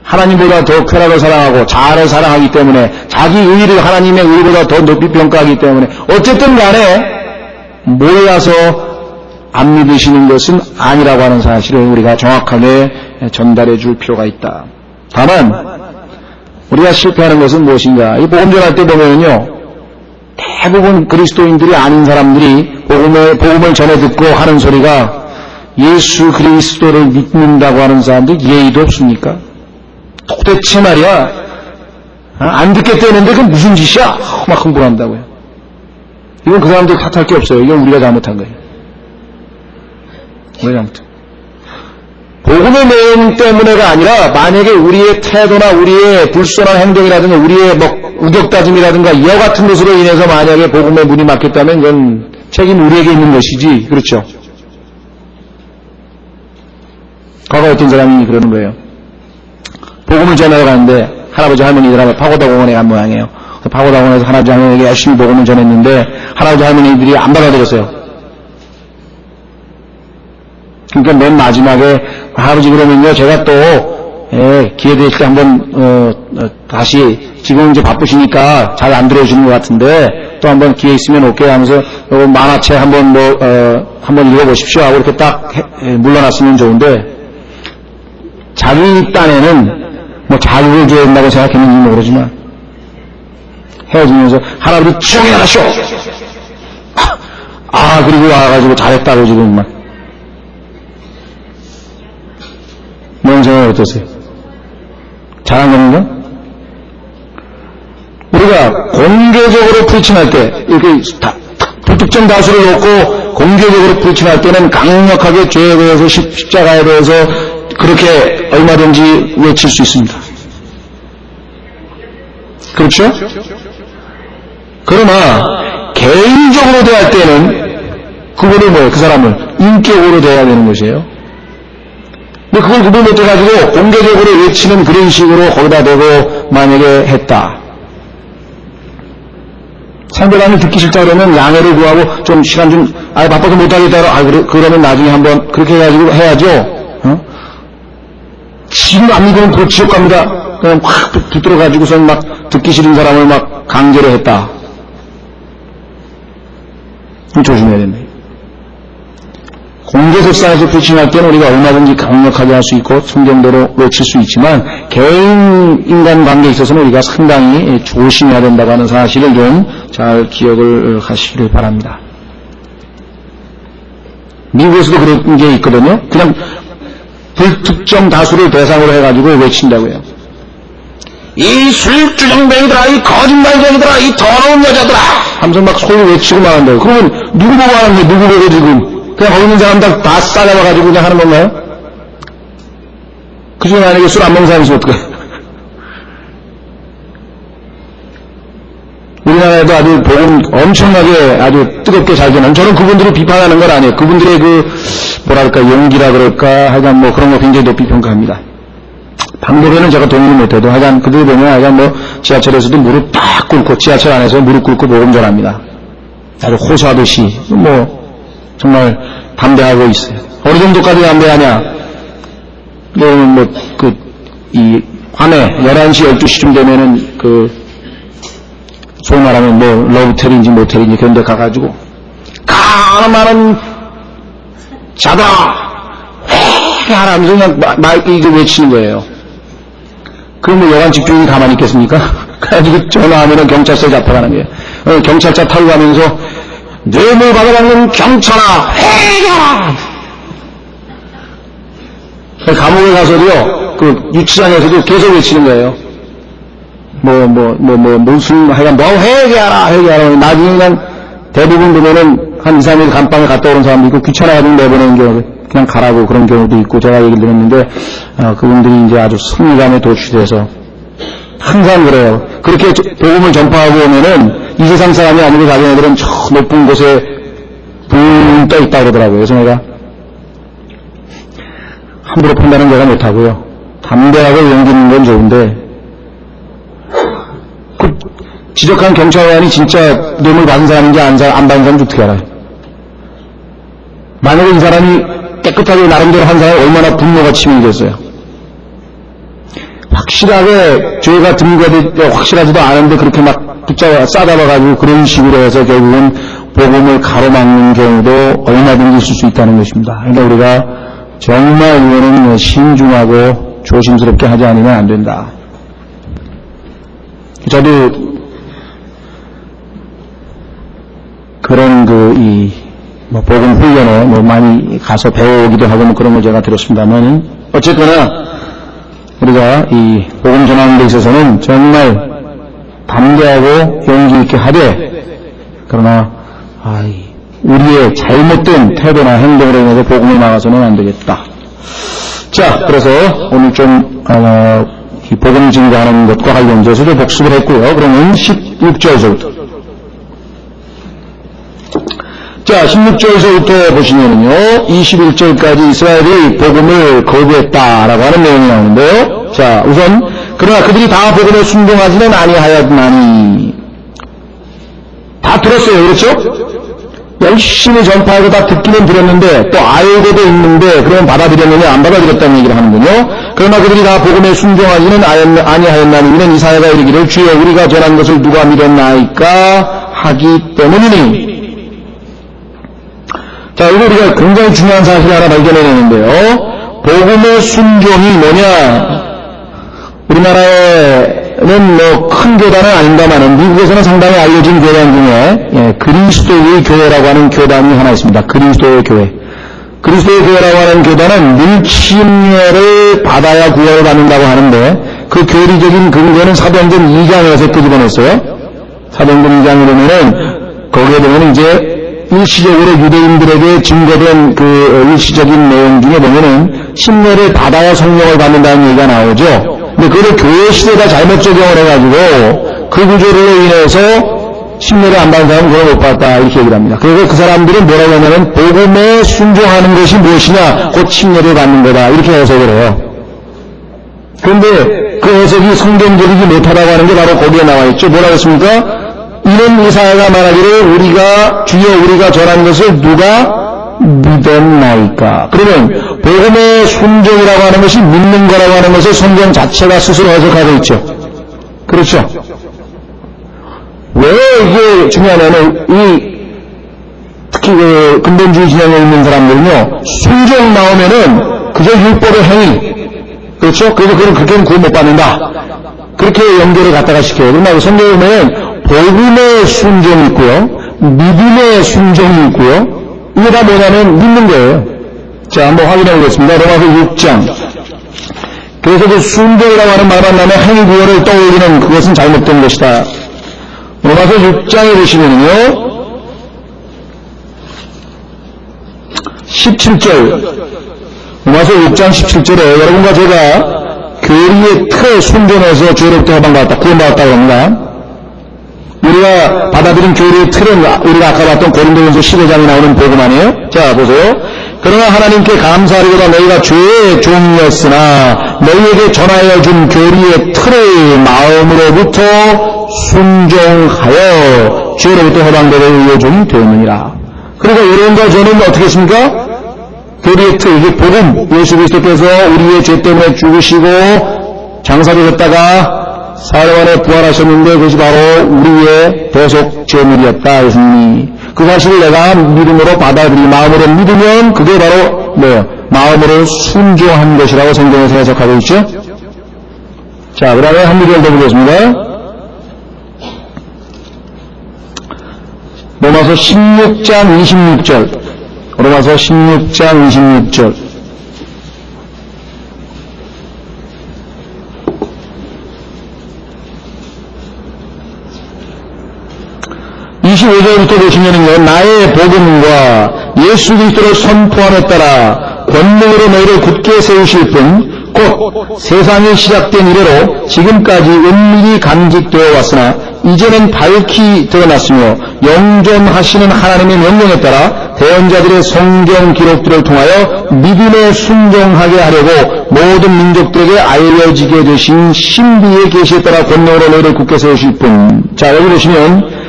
하나님보다 더 쾌락을 사랑하고 자아를 사랑하기 때문에 자기 의의를 하나님의 의의보다 더 높이 평가하기 때문에 어쨌든 간에 몰라서 안 믿으시는 것은 아니라고 하는 사실을 우리가 정확하게 전달해 줄 필요가 있다. 다만 우리가 실패하는 것은 무엇인가? 이 복음 전할 때 보면요, 대부분 그리스도인들이 아닌 사람들이 복음을 전해 듣고 하는 소리가 예수 그리스도를 믿는다고 하는 사람들 예의도 없습니까? 도대체 말이야, 안 듣겠다는데 그건 무슨 짓이야? 막 흥분한다고요. 이건 그 사람들 탓할 게 없어요. 이건 우리가 잘못한 거예요. 우리가 잘못한. 복음의 내용 때문에가 아니라 만약에 우리의 태도나 우리의 불순한 행동이라든가 우리의 우격다짐이라든가 이와 같은 것으로 인해서 만약에 복음의 문이 막혔다면 이건 책임 우리에게 있는 것이지. 그렇죠? 과거 어떤 사람이 그러는 거예요. 복음을 전하러 가는데 할아버지 할머니들 파고다 공원에 간 모양이에요. 파고다 공원에서 할아버지 할머니에게 열심히 복음을 전했는데 할아버지 할머니들이 안 받아들였어요. 그러니까 맨 마지막에 할아버지 그러면요, 제가 또 기회 되실 때 한번 다시 지금 이제 바쁘시니까 잘 안 들어주는 것 같은데 또 한번 기회 있으면 올게요 하면서 만화책 한번 한번 읽어보십시오 하고 이렇게 딱 물러났으면 좋은데 자기 딴에는 뭐 자격을 줘야 된다고 생각했는지 모르지만 헤어지면서 할아버지 지정해라쇼. 그리고 와가지고 잘했다고 지금 막. 뭔 생각 어떠세요? 잘한 겁니까? 우리가 공개적으로 프리칭할 때, 이렇게 불특정 다수를 놓고 공개적으로 프리칭할 때는 강력하게 죄에 대해서 십자가에 대해서 그렇게 얼마든지 외칠 수 있습니다. 그렇죠? 그러나 개인적으로 대할 때는 그분을 뭐예요? 그 사람을 인격으로 대해야 되는 것이에요. 근데 그걸 구분 못해가지고 공개적으로 외치는 그런 식으로 거기다 대고 만약에 했다. 상대방이 듣기 싫다 그러면 양해를 구하고 좀 시간 좀 바빠서 못하겠다 그러면 나중에 한번 그렇게 해가지고 해야죠. 지금 안 믿으면 그 지옥 갑니다. 그냥 확 붙들어가지고선 막 듣기 싫은 사람을 막 강제로 했다. 조심해야 된다. 공개석상에서 프리칭할 때는 우리가 얼마든지 강력하게 할 수 있고 성경대로 외칠 수 있지만 개인 인간관계에 있어서는 우리가 상당히 조심해야 된다고 하는 사실을 좀 잘 기억을 하시기를 바랍니다. 미국에서도 그런 게 있거든요. 그냥 불특정 다수를 대상으로 해가지고 외친다고요. 이 술주정뱅이들아, 이 거짓말쟁이들아, 이 더러운 여자들아 하면서 막 소리 외치고 말한다고. 그러면 누구 보고 하는 거예요? 누구 보고 지금? 그냥 거기 있는 사람들 다 싸잡아가지고 그냥 하는 건가요? 그 중에 만약에 술 안 먹는 사람이 있으면 어떡해? 우리나라에도 아주 복음 엄청나게 아주 뜨겁게 잘 되는, 저는 그분들을 비판하는 건 아니에요. 그분들의 뭐랄까, 용기라 그럴까, 하여간 뭐 그런 거 굉장히 높이 평가합니다. 방법에는 제가 동의를 못해도 하여간 그들 보면 하여간 지하철에서도 무릎 딱 꿇고, 지하철 안에서 무릎 꿇고 복음 전합니다. 아주 호소하듯이, 정말 담대하고 있어요. 어느 정도까지 담대하냐? 밤에 11시, 12시쯤 되면은 소위 말하면 러브텔인지 모텔인지 그런 데 가가지고, 가만한 자다! 하라면서 그냥 이거 외치는 거예요. 그럼 여관 집주인이 가만히 있겠습니까? 그래가지고 전화하면은 경찰서에 잡혀가는 거예요. 경찰차 타고 가면서, 뇌물 받아먹는 경찰아, 해결아! 감옥에 가서도요, 유치장에서도 계속 외치는 거예요. 무슨, 하여간, 회개하라. 나중에 그냥 대부분 보면은 한 2, 3일 감방에 갔다 오는 사람도 있고 귀찮아가지고 내보내는 경우, 그냥 가라고 그런 경우도 있고 제가 얘기를 들었는데, 그분들이 이제 아주 승리감에 도취돼서 항상 그래요. 그렇게 복음을 전파하고 오면은 이 세상 사람이 아니고 자기네들은 저 높은 곳에 붕 떠 있다 그러더라고요. 그래서 내가 함부로 판단은 제가 못하고요. 담대하고 용기 있는 건 좋은데, 지적한 경찰관이 진짜 뇌물 받은 사람인지 안 받은 사람인지 어떻게 알아요? 만약에 이 사람이 깨끗하게 나름대로 한 사람이 얼마나 분노가 치밀겠어요. 확실하게 죄가 등거되 확실하지도 않은데 그렇게 막 싸잡아가지고 그런 식으로 해서 결국은 복음을 가로막는 경우도 얼마든지 있을 수 있다는 것입니다. 그러니까 우리가 정말 이거는 신중하고 조심스럽게 하지 않으면 안 된다. 저도 그런 복음 훈련에 많이 가서 배워오기도 하고 그런 걸 제가 들었습니다만, 어쨌거나 우리가 이 복음 전하는 데 있어서는 정말 담대하고 용기 있게 하되, 그러나 우리의 잘못된 태도나 행동으로 인해서 복음을 막아서는 안 되겠다. 자, 그래서 오늘 좀 이 복음 증거하는 것과 관련돼서도 복습을 했고요. 그러면 16절에서부터. 자, 16절에서부터 보시면은요, 21절까지 이스라엘이 복음을 거부했다라고 하는 내용이 나오는데요. 자, 우선 그러나 그들이 다 복음에 순종하지는 아니하였나니, 다 들었어요. 그렇죠? 열심히 전파하고 다 듣기는 들었는데 또 알고도 있는데 그러면 받아들였느냐 안 받아들였다는 얘기를 하는군요. 그러나 그들이 다 복음에 순종하지는 아니하였나니 이는 이사야가 이르기를 주여 우리가 전한 것을 누가 믿었나이까 하기 때문이니. 자, 이거 우리가 굉장히 중요한 사실을 하나 발견해내는데요. 복음의 순종이 뭐냐? 우리 우리나라에는 뭐 큰 교단은 아닌가만은 미국에서는 상당히 알려진 교단 중에 그리스도의 교회라고 하는 교단이 하나 있습니다. 그리스도의 교회. 그리스도의 교회라고 하는 교단은 밀침례를 받아야 구원을 받는다고 하는데 그 교리적인 근거는 사도행전 2장에서 끄집어냈어요. 사도행전 2장에 보면은 거기에 보면 이제 일시적으로 유대인들에게 증거된 그 일시적인 내용 중에 보면은 침례를 받아야 성령을 받는다는 얘기가 나오죠. 근데 그걸 교회 시대가 잘못 적용을 해가지고 그 구조로 인해서 침례를 안 받은 사람은 그걸 못 받았다 이렇게 얘기를 합니다. 그래서 그 사람들은 뭐라고 하냐면 복음에 순종하는 것이 무엇이냐 곧 침례를 받는 거다 이렇게 해석을 해요. 그런데 그 해석이 성경적이지 못하다고 하는 게 바로 거기에 나와 있죠. 뭐라고 했습니까? 이는 이사야가 말하기를 주여 우리가 전한 것을 누가 믿었나이까. 그러면 복음의 순종이라고 하는 것이 믿는 거라고 하는 것을 성경 자체가 스스로 해석하고 있죠. 그렇죠? 왜 이게 중요하냐면 특히 그 근본주의 진영에 있는 사람들은요 순종 나오면은 그저 율법의 행위 그렇죠? 그래서 그걸 그렇게는 구원 못 받는다 그렇게 연결을 갖다가 시켜요. 그러나 성경에 보면 복음의 순종이 있고요 믿음의 순종이 있고요 이게 다 뭐냐면 믿는 거예요. 자, 한번 확인해 보겠습니다. 로마서 6장. 그래서 그 순종이라고 하는 말만 나면 행위 구원을 떠올리는 그것은 잘못된 것이다. 로마서 6장에 보시면요. 17절. 로마서 6장 17절에 여러분과 제가 교리의 틀에 순종해서 죄로부터 해방받았다. 구원받았다고 합니다. 우리가 받아들인 교리의 틀은 우리가 아까 봤던 고린도전서 15장에 나오는 복음 아니에요? 자 보세요. 그러나 하나님께 감사하리로다 너희가 죄의 종이었으나 너희에게 전하여 준 교리의 틀을 마음으로부터 순종하여 죄로부터 해방되고 의의 종이 되었느니라. 그러니까 여러분과 저는 어떻게 했습니까? 교리의 틀, 이게 복음, 예수 그리스도께서 우리의 죄 때문에 죽으시고 장사되셨다가 사흘 만에 부활하셨는데 그것이 바로 우리의 대속 제물이었다. 예수님이 그 사실을 내가 믿음으로 받아들이 마음으로 믿으면 그게 바로 뭐예요? 마음으로 순종한 것이라고 성경에서 해석하고 있죠. 자, 그 다음에 한 구절 더 보겠습니다. 로마서 16장 26절. 로마서 16장 26절. 25절부터 보시면은요, 나의 복음과 예수 그리스도를 선포함에 따라 권능으로 너희를 굳게 세우실 분, 곧 세상이 시작된 이래로 지금까지 은밀히 감직되어 왔으나 이제는 밝히 드러났으며 영존하시는 하나님의 명령에 따라 대언자들의 성경 기록들을 통하여 믿음에 순종하게 하려고 모든 민족들에게 알려지게 되신 신비의 계시에 따라 권능으로 너희를 굳게 세우실 분. 자, 여기 보시면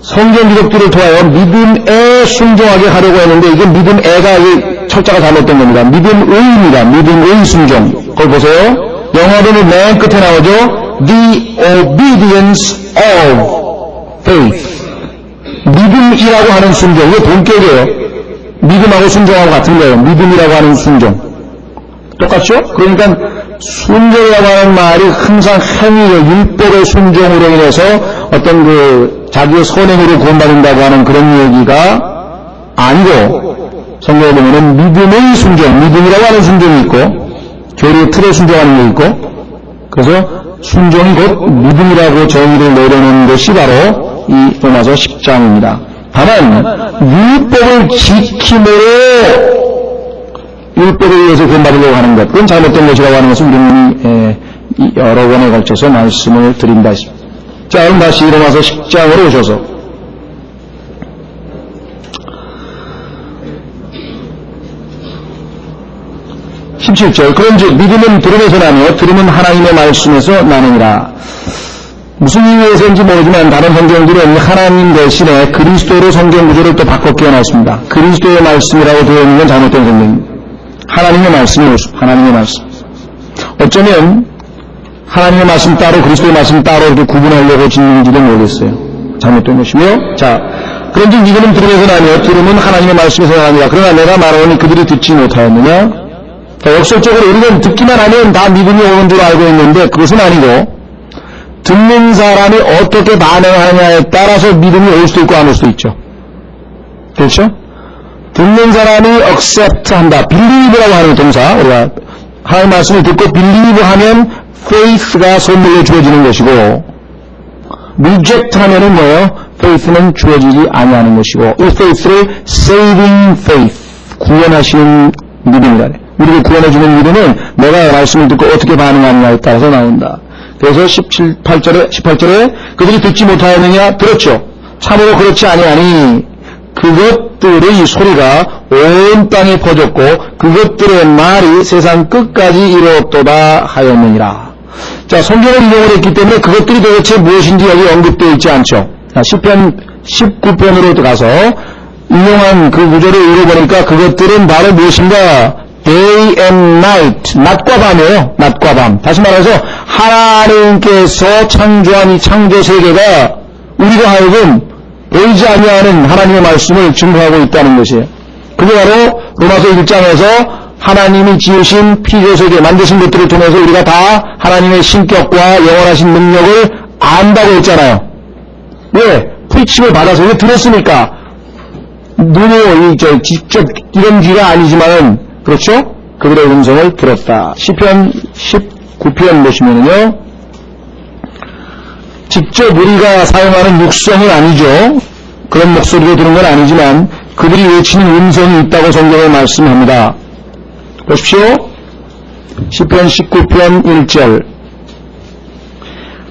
성경 기록들을 통하여 믿음에 순종하게 하려고 했는데 이게 믿음에가 철자가 잘못된 겁니다. 믿음의입니다. 믿음의 순종. 그걸 보세요. 영어로는 맨 끝에 나오죠. The obedience of faith. 믿음이라고 하는 순종. 이게 본격이에요. 믿음하고 순종하고 같은 거예요. 믿음이라고 하는 순종. 똑같죠? 그러니까 순종이라고 하는 말이 항상 행위의 율법의 순종으로 인해서 어떤 자기의 선행으로 구원받는다고 하는 그런 얘기가 아니고 성경에 보면은 믿음의 순종, 믿음이라고 하는 순종이 있고 교리의 틀에 순종하는 게 있고 그래서 순종이 곧 믿음이라고 정의를 내려놓은 것이 바로 이 로마서 10장입니다. 다만 율법을 지킴으로 율법에 의해서 구원받으려고 하는 것, 그건 잘못된 것이라고 하는 것을 우리는 여러 번에 걸쳐서 말씀을 드린다 했습니다. 자, 그럼 다시 로마서 10장으로 오셔서 17절. 그런즉 믿음은 들음에서 나며 들음은 하나님의 말씀에서 나느니라. 무슨 의미에서인지 모르지만 다른 성경들은 하나님 대신에 그리스도로 성경 구조를 또 바꿔 끼워놨습니다. 그리스도의 말씀이라고 되어 있는 건 잘못된 성경입니다. 하나님의 말씀이 하나님의 말씀. 어쩌면 하나님의 말씀 따로 그리스도의 말씀 따로 이렇게 구분하려고 짓는지도 모르겠어요. 잘못된 것이며. 자, 그런즉 이거는 들음에서 나며 들음은 하나님의 말씀에서 나느니라. 그러나 내가 말하오니 그들이 듣지 못하였느냐? 역설적으로 우리는 듣기만 하면 다 믿음이 오는 줄 알고 있는데 그것은 아니고 듣는 사람이 어떻게 반응하냐에 따라서 믿음이 올 수도 있고 안 올 수도 있죠. 그렇죠? 듣는 사람이 accept 한다. believe라고 하는 동사. 우리가 하나님 말씀을 듣고 believe 하면 faith가 선물로 주어지는 것이고 reject 하면은 뭐예요? faith는 주어지지 아니하는 것이고 이 faith를 saving faith 구원하시는 믿음이라네. 우리를 구원해주는 믿음은 내가 말씀을 듣고 어떻게 반응하느냐에 따라서 나온다. 그래서 18절에 그들이 듣지 못하였느냐? 들었죠. 참으로 그렇지 아니하니 그것들의 소리가 온 땅에 퍼졌고 그것들의 말이 세상 끝까지 이르렀도다 하였느니라. 자, 성경을 인용을 했기 때문에 그것들이 도대체 무엇인지 여기 언급되어 있지 않죠. 시편 19편으로 들어가서 인용한 그 구절을 읽어보니까 그것들은 바로 무엇인가? Day and night, 낮과 밤이에요. 낮과 밤. 다시 말해서 하나님께서 창조한 이 창조 세계가 우리가 하여금 보이지 아니하는 하나님의 말씀을 증거하고 있다는 것이에요. 그게 바로 로마서 1장에서 하나님이 지으신 피조세계 만드신 것들을 통해서 우리가 다 하나님의 신격과 영원하신 능력을 안다고 했잖아요. 왜? 프리칭을 받아서 왜 들었으니까 눈으로 직접 이런 귀가 아니지만은 그렇죠? 그들의 음성을 들었다. 시편 19편 보시면은요. 직접 우리가 사용하는 육성은 아니죠. 그런 목소리로 들은 건 아니지만 그들이 외치는 음성이 있다고 성경에 말씀합니다. 보십시오. 시편 19편 1절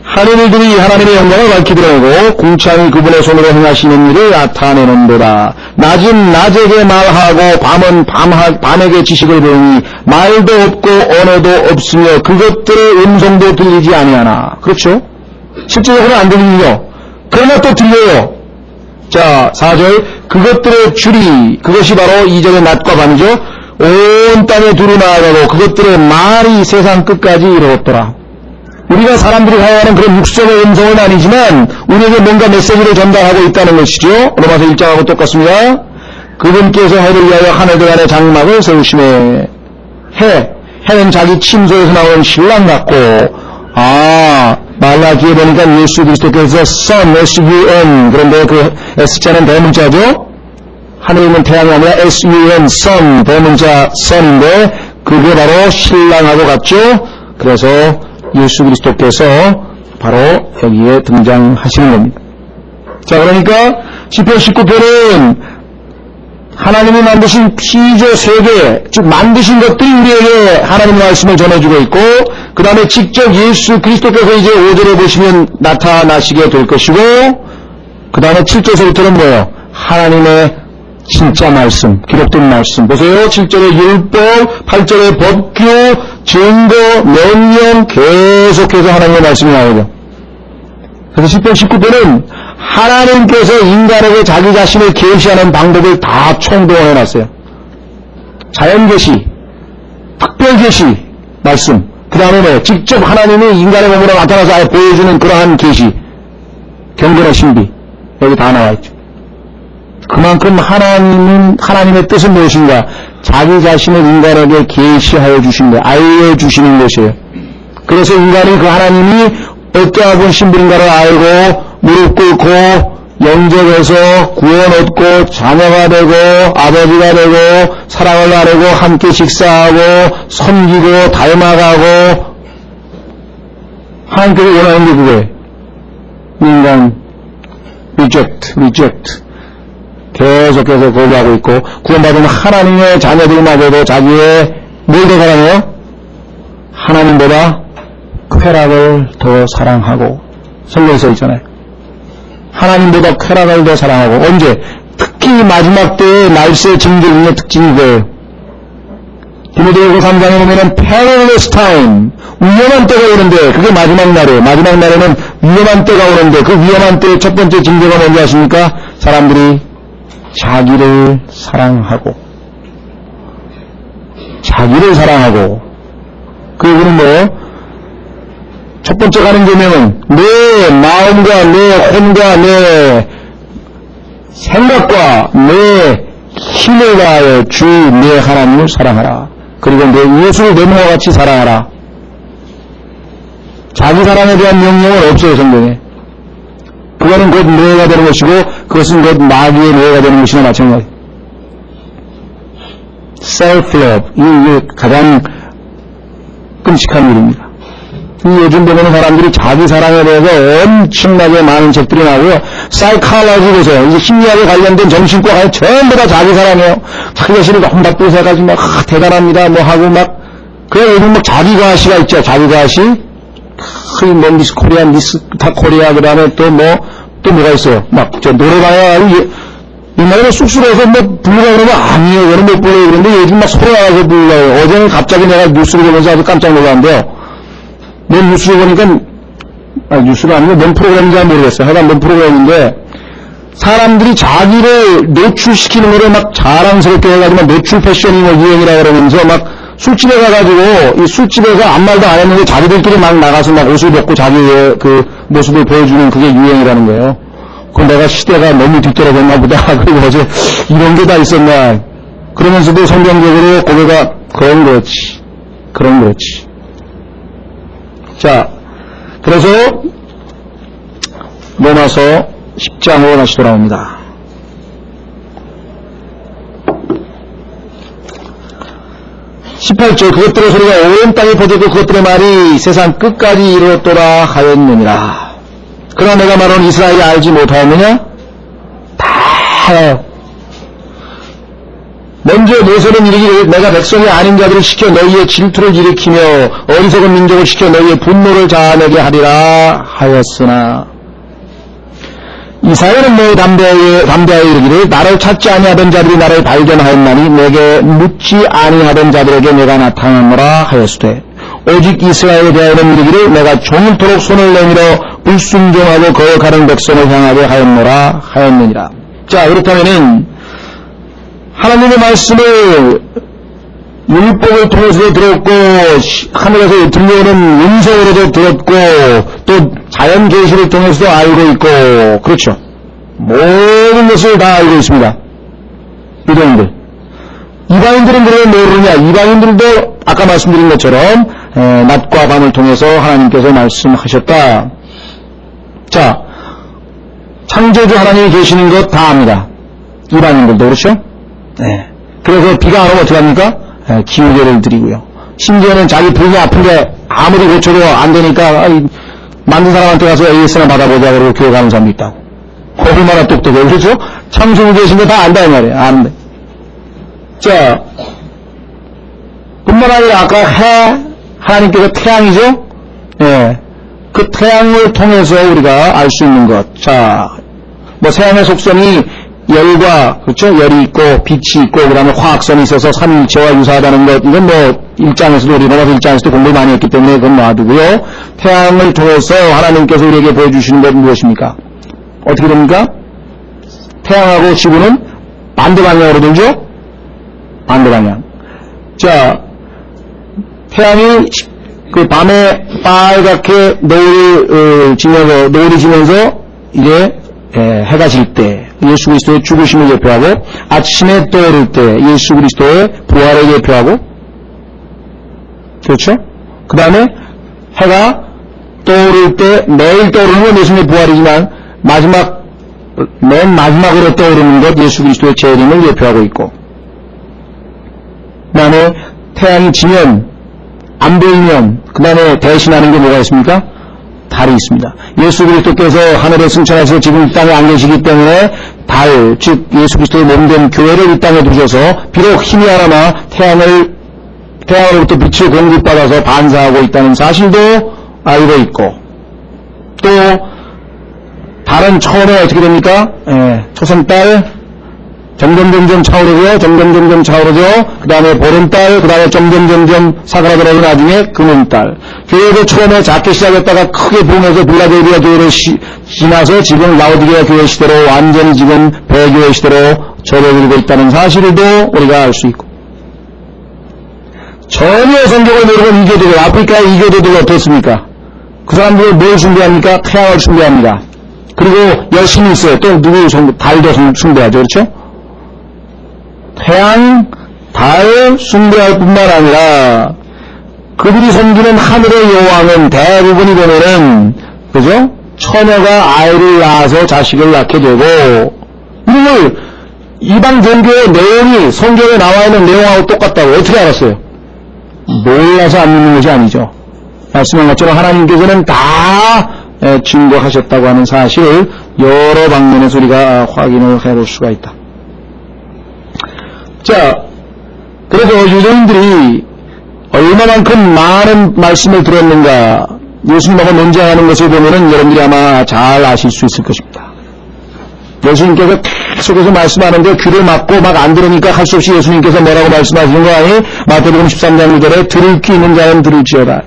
하늘들이 하나님의 영광을 밝히 드러내고 궁창이 그분의 손으로 행하시는 일을 나타내는도다. 낮은 낮에게 말하고 밤은 밤에게 지식을 배우니 말도 없고 언어도 없으며 그것들의 음성도 들리지 아니하나. 그렇죠? 실제적으로는 안 들리죠. 그러나 또 들려요. 자, 4절 그것들의 줄이 그것이 바로 2절의 낮과 밤이죠. 온 땅에 두루 나아가고 그것들의 말이 세상 끝까지 이르렀더라. 우리가 사람들이 사용하는 그런 육성의 음성은 아니지만 우리에게 뭔가 메시지를 전달하고 있다는 것이죠. 로마서 1장하고 똑같습니다. 그분께서 해를 위하여 하늘들 안에 장막을 세우시매 해는 자기 침소에서 나온 신랑 같고 말라기에 보니까 예수 그리스도께서 Son, S-U-N 그런데 그 S자는 대문자죠. 하늘에 있는 태양이 아니라 S-U-N, Son, 대문자 Son인데 그게 바로 신랑하고 같죠. 그래서 예수 그리스도께서 바로 여기에 등장하시는 겁니다. 자, 그러니까 시편 19편은 하나님이 만드신 피조 세계, 즉 만드신 것들이 우리에게 하나님의 말씀을 전해주고 있고 그 다음에 직접 예수 그리스도께서 이제 5절에 보시면 나타나시게 될 것이고 그 다음에 7절에서부터는 뭐예요? 하나님의 진짜 말씀, 기록된 말씀. 보세요. 7절의 율법, 8절의 법규, 증거, 명령 계속해서 하나님의 말씀이 나오죠. 그래서 시편 19편은 하나님께서 인간에게 자기 자신을 계시하는 방법을 다 총동원해놨어요. 자연계시, 특별계시, 말씀. 그 다음에 직접 하나님이 인간의 몸으로 나타나서 아예 보여주는 그러한 계시, 경건의 신비. 여기 다 나와있죠. 그만큼 하나님의 뜻은 무엇인가? 자기 자신을 인간에게 계시하여 주신 것, 알려주시는 것이에요. 그래서 인간이 그 하나님이 어떠한 신분인가를 알고 무릎 꿇고 영접해서 구원 얻고 자녀가 되고 아버지가 되고 사랑을 나누고 함께 식사하고 섬기고 닮아가고 하나님께서 원하는 게 그거예요. 인간 reject 계속해서 거부하고 있고 구원받은 하나님의 자녀들마저도 자기의 뭘 더 사랑해요? 하나님보다 쾌락을 더 사랑하고 성경에 써 있잖아요. 하나님보다 쾌락을 더 사랑하고 언제? 특히 마지막 때의 말세의 징조의 특징이 그거예요. 디모데후서 3장에 보면은 perilous time 위험한 때가 오는데 그게 마지막 날이에요. 마지막 날에는 위험한 때가 오는데 그 위험한 때의 첫 번째 징조가 뭔지 아십니까? 사람들이 자기를 사랑하고 그 얘기는 뭐예요? 첫 번째 가는 계명은 내 마음과 내 혼과 내 생각과 내 힘을 다하여 주 내 하나님을 사랑하라. 그리고 내 이웃을 내 몸과 같이 사랑하라. 자기 사랑에 대한 명령은 없어요, 성경에. 그거는 곧 노예가 되는 것이고, 그것은 곧 마귀의 노예가 되는 것이나 마찬가지예요. self-love. 이게 가장 끔찍한 일입니다. 요즘 보면 사람들이 자기 사랑에 대해서 엄청나게 많은 책들이 나오고요. 사이콜로지 보세요. 이제 심리학에 관련된 정신과가 전부 다 자기 사랑이에요. 자기 자신을 너무 나쁘게 생각하지 막 대단합니다 뭐 하고 막 그냥 요즘 막 자기 과시가 있죠. 자기 과시. 뭐 미스 코리아, 미스 타 코리아 그다음에 또 뭐가 있어요. 막 저 노래방에 옛날에는 쑥스러워서 뭐 부르라 그러면 아니에요. 저는 못 불러요. 그런데 요즘 막 소리 나가서 불러요. 어제는 갑자기 내가 뉴스를 보면서 아주 깜짝 놀랐는데요. 뭔 뉴스를 보니까, 뉴스가 아니고 뭔 프로그램인지 잘 모르겠어요. 하여간 뭔 프로그램인데, 사람들이 자기를 노출시키는 거를 막 자랑스럽게 해가지고 노출 패션이 뭐 유행이라 그러면서 막 술집에 가가지고, 이 술집에서 아무 말도 안 했는데 자기들끼리 막 나가서 막 옷을 벗고 자기의 그 모습을 보여주는 그게 유행이라는 거예요. 그 내가 시대가 너무 뒤떨어졌나 보다. 그리고 어제 이런 게 다 있었나. 그러면서도 성경적으로 고개가 그런 거지. 자, 그래서 로마서 10장으로 다시 돌아옵니다. (18절) 그것들의 소리가 온 땅에 퍼졌고 그것들의 말이 세상 끝까지 이르렀도다 하였느니라. 그러나 내가 말하는 이스라엘이 알지 못하였느냐? 다 알아요. 먼저 모세는 이르기를 내가 백성이 아닌 자들을 시켜 너희의 질투를 일으키며 어리석은 민족을 시켜 너희의 분노를 자아내게 하리라 하였으나 이사야는 너 담대하여 이르기를 나를 찾지 아니하던 자들이 나를 발견하였나니 내게 묻지 아니하던 자들에게 내가 나타나노라 하였으되 오직 이스라엘에 대하여는 이르기를 내가 종일토록 손을 내밀어 불순종하고 거역하는 백성을 향하게 하였노라 하였느니라. 자, 그렇다면은 하나님의 말씀을 율법을 통해서도 들었고 하늘에서 들려오는 음성으로도 들었고 또 자연 계시를 통해서도 알고 있고 그렇죠. 모든 것을 다 알고 있습니다. 유대인들. 이방인들은 그러면 모르느냐? 이방인들도 아까 말씀드린 것처럼 낮과 밤을 통해서 하나님께서 말씀하셨다. 자, 창조주 하나님이 계시는 것 다 압니다. 이방인들도 그렇죠? 네. 그래서 비가 안 오면 어떻게 합니까? 기후제를 드리고요. 심지어는 자기 부인이 아픈데 아무리 고쳐도 안 되니까 만든 사람한테 가서 AS나 받아보자 그러고 교회 가는 사람도 있다고. 얼마나 똑똑해요. 그렇죠? 창조주 계신 거 다 안다 이 말이에요. 아는데. 자, 뿐만 아니라 아까 하나님께서 태양이죠? 예. 그 태양을 통해서 우리가 알 수 있는 것. 자, 뭐 태양의 속성이 열과, 그렇죠? 열이 있고, 빛이 있고, 그 다음에 화학성이 있어서 삼위일체와 유사하다는 것, 이건 뭐, 일장에서도, 우리 로마서 일장에서도 공부를 많이 했기 때문에 그건 놔두고요. 태양을 통해서 하나님께서 우리에게 보여주시는 것은 무엇입니까? 어떻게 됩니까? 태양하고 지구는 반대 방향으로 돌죠? 반대 방향. 자, 태양이 그 밤에 빨갛게 노을이 지면서, 이제, 해가 질 때, 예수 그리스도의 죽으심을 예표하고 아침에 떠오를 때 예수 그리스도의 부활을 예표하고 그렇죠? 그 다음에 해가 떠오를 때 매일 떠오르는 건 예수님의 부활이지만 맨 마지막으로 떠오르는 것 예수 그리스도의 재림을 예표하고 있고 그 다음에 태양이 지면 안 보이면 그 다음에 대신하는 게 뭐가 있습니까? 달이 있습니다. 예수 그리스도께서 하늘에 승천하셔서 지금 이 땅에 안 계시기 때문에 달, 즉 예수 그리스도의 몸된 교회를 이 땅에 두셔서 비록 힘이 하나마 태양으로부터 빛을 공급받아서 반사하고 있다는 사실도 알고 있고 또 달은 처음에 어떻게 됩니까? 초생달 점점 차오르고요. 점점 차오르죠. 그 다음에 보름달, 그 다음에 점점 사그라들어서 나중에 금음달. 교회도 처음에 작게 시작했다가 크게 붕해서 빌라델비아 교회를 지나서 지금 라오디게아 교회 시대로 완전히 지금 배교회 시대로 접어들고 있다는 사실도 우리가 알 수 있고. 전혀 성경을 모르는 이교도들, 아프리카의 이교도들 어떻습니까? 그 사람들은 뭘 숭배합니까? 태양을 숭배합니다. 그리고 열심히 있어요. 또 누구 달도 숭배하죠. 그렇죠? 발 숭배할 뿐만 아니라 그들이 섬기는 하늘의 여왕은 대부분이 보면은 그죠? 처녀가 아이를 낳아서 자식을 낳게 되고 이런 걸 이방 종교의 내용이 성경에 나와 있는 내용하고 똑같다고 어떻게 알았어요? 몰라서 안 믿는 것이 아니죠. 말씀한 것처럼 하나님께서는 다 증거하셨다고 하는 사실을 여러 방면에서 우리가 확인을 해볼 수가 있다. 자, 그래서 유대인들이 얼마만큼 많은 말씀을 들었는가 예수님하고 논쟁하는 것을 보면은 여러분들이 아마 잘 아실 수 있을 것입니다. 예수님께서 계속해서 말씀하는데 귀를 막고 막 안 들으니까 할 수 없이 예수님께서 뭐라고 말씀하시는 거 아니? 마태복음 13장 2절에 들을 귀 있는 자는 들을지어다.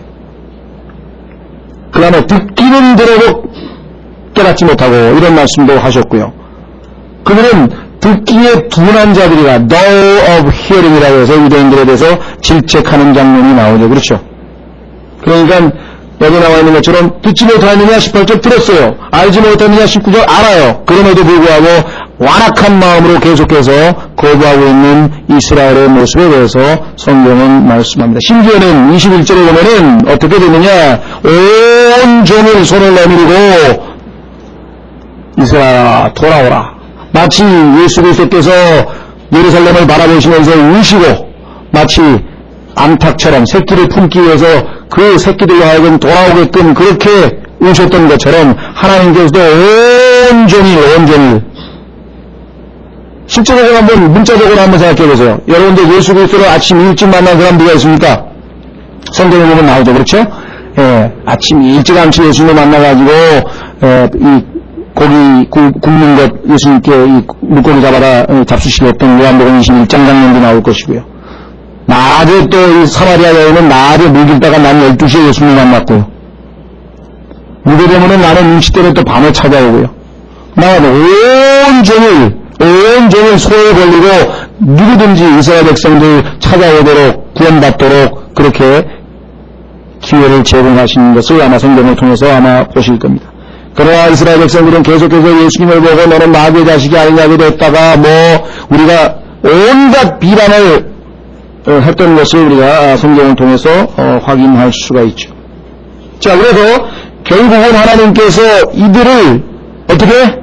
그 다음에 듣기는 들어도 깨닫지 못하고 이런 말씀도 하셨고요. 그들은 듣기에 둔한 자들이라 dull of hearing이라고 해서 유대인들에 대해서 질책하는 장면이 나오죠. 그렇죠? 그러니까 여기 나와 있는 것처럼 듣지 못하느냐 18절 들었어요. 알지 못하느냐 19절 알아요. 그럼에도 불구하고 완악한 마음으로 계속해서 거부하고 있는 이스라엘의 모습에 대해서 성경은 말씀합니다. 심지어는 21절에 보면은 어떻게 되느냐 온종일 손을 내밀고 이스라엘아 돌아오라. 마치 예수 그리스도께서 예루살렘을 바라보시면서 우시고 마치 암탉처럼 새끼를 품기 위해서 그 새끼들과 하여금 돌아오게끔 그렇게 우셨던 것처럼 하나님께서도 온종일 실제로 한번 문자적으로 한번 생각해 보세요. 여러분들 예수 그리스도를 아침 일찍 만난 사람 누가 있습니까? 성경에 보면 나오죠. 그렇죠? 예, 아침 일찌감치 예수님을 만나가지고 이 고기 굽는 것 예수님께 이 물고기 잡아다 잡수시겠던 요한복음 21장 장면도 나올 것이고요. 낮에 또 이 사마리아 여인은 낮에 물길다가 난 12시에 예수님을 만났고요. 무대 되면은 나는 음식 때문에 또 밤에 찾아오고요. 나는 온종일 소에 걸리고 누구든지 이스라엘 백성들 찾아오도록 구원받도록 그렇게 기회를 제공하시는 것을 아마 성경을 통해서 아마 보실 겁니다. 그러나 이스라엘 백성들은 계속해서 예수님을 보고 너는 마귀의 자식이 아니냐고 했다가 우리가 온갖 비난을 했던 것을 우리가 성경을 통해서 확인할 수가 있죠. 자, 그래서 결국은 하나님께서 이들을 어떻게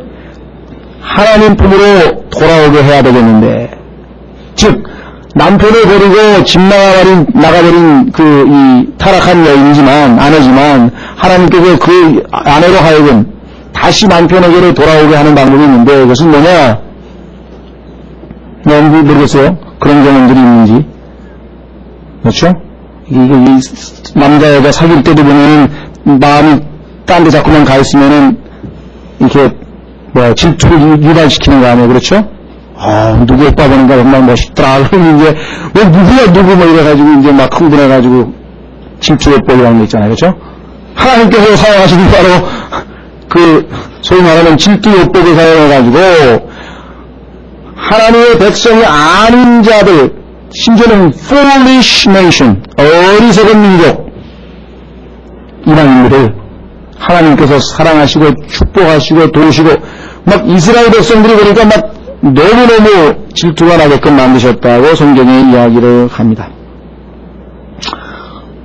하나님 품으로 돌아오게 해야 되겠는데, 즉 남편을 버리고 집 나가버린 이 타락한 여인이지만 아내지만 하나님께서 그 아내로 하여금 다시 남편에게로 돌아오게 하는 방법이 있는데 그것은 뭐냐? 모르겠어요. 그런 경험들이 있는지. 그렇죠? 이 남자 여자 사귈 때도 보면 마음이 딴 데 자꾸만 가 있으면은 이렇게 질투를 유발시키는 거 아니에요? 그렇죠? 누구 오빠 보니까 정말 멋있더라. 그러면 이제 왜 누구야 누구 이래가지고 이제 막 흥분해가지고 질투요법이라는 거 있잖아요. 그렇죠? 하나님께서 사용하시는 바로 소위 말하는 질투요법을 사용해가지고 하나님의 백성이 아닌 자들, 심지어는 foolish nation, 어리석은 민족, 이방인들을 하나님께서 사랑하시고 축복하시고 도우시고 막 이스라엘 백성들이 그러니까 막 너무너무 질투가 나게끔 만드셨다고 성경에 이야기를 합니다.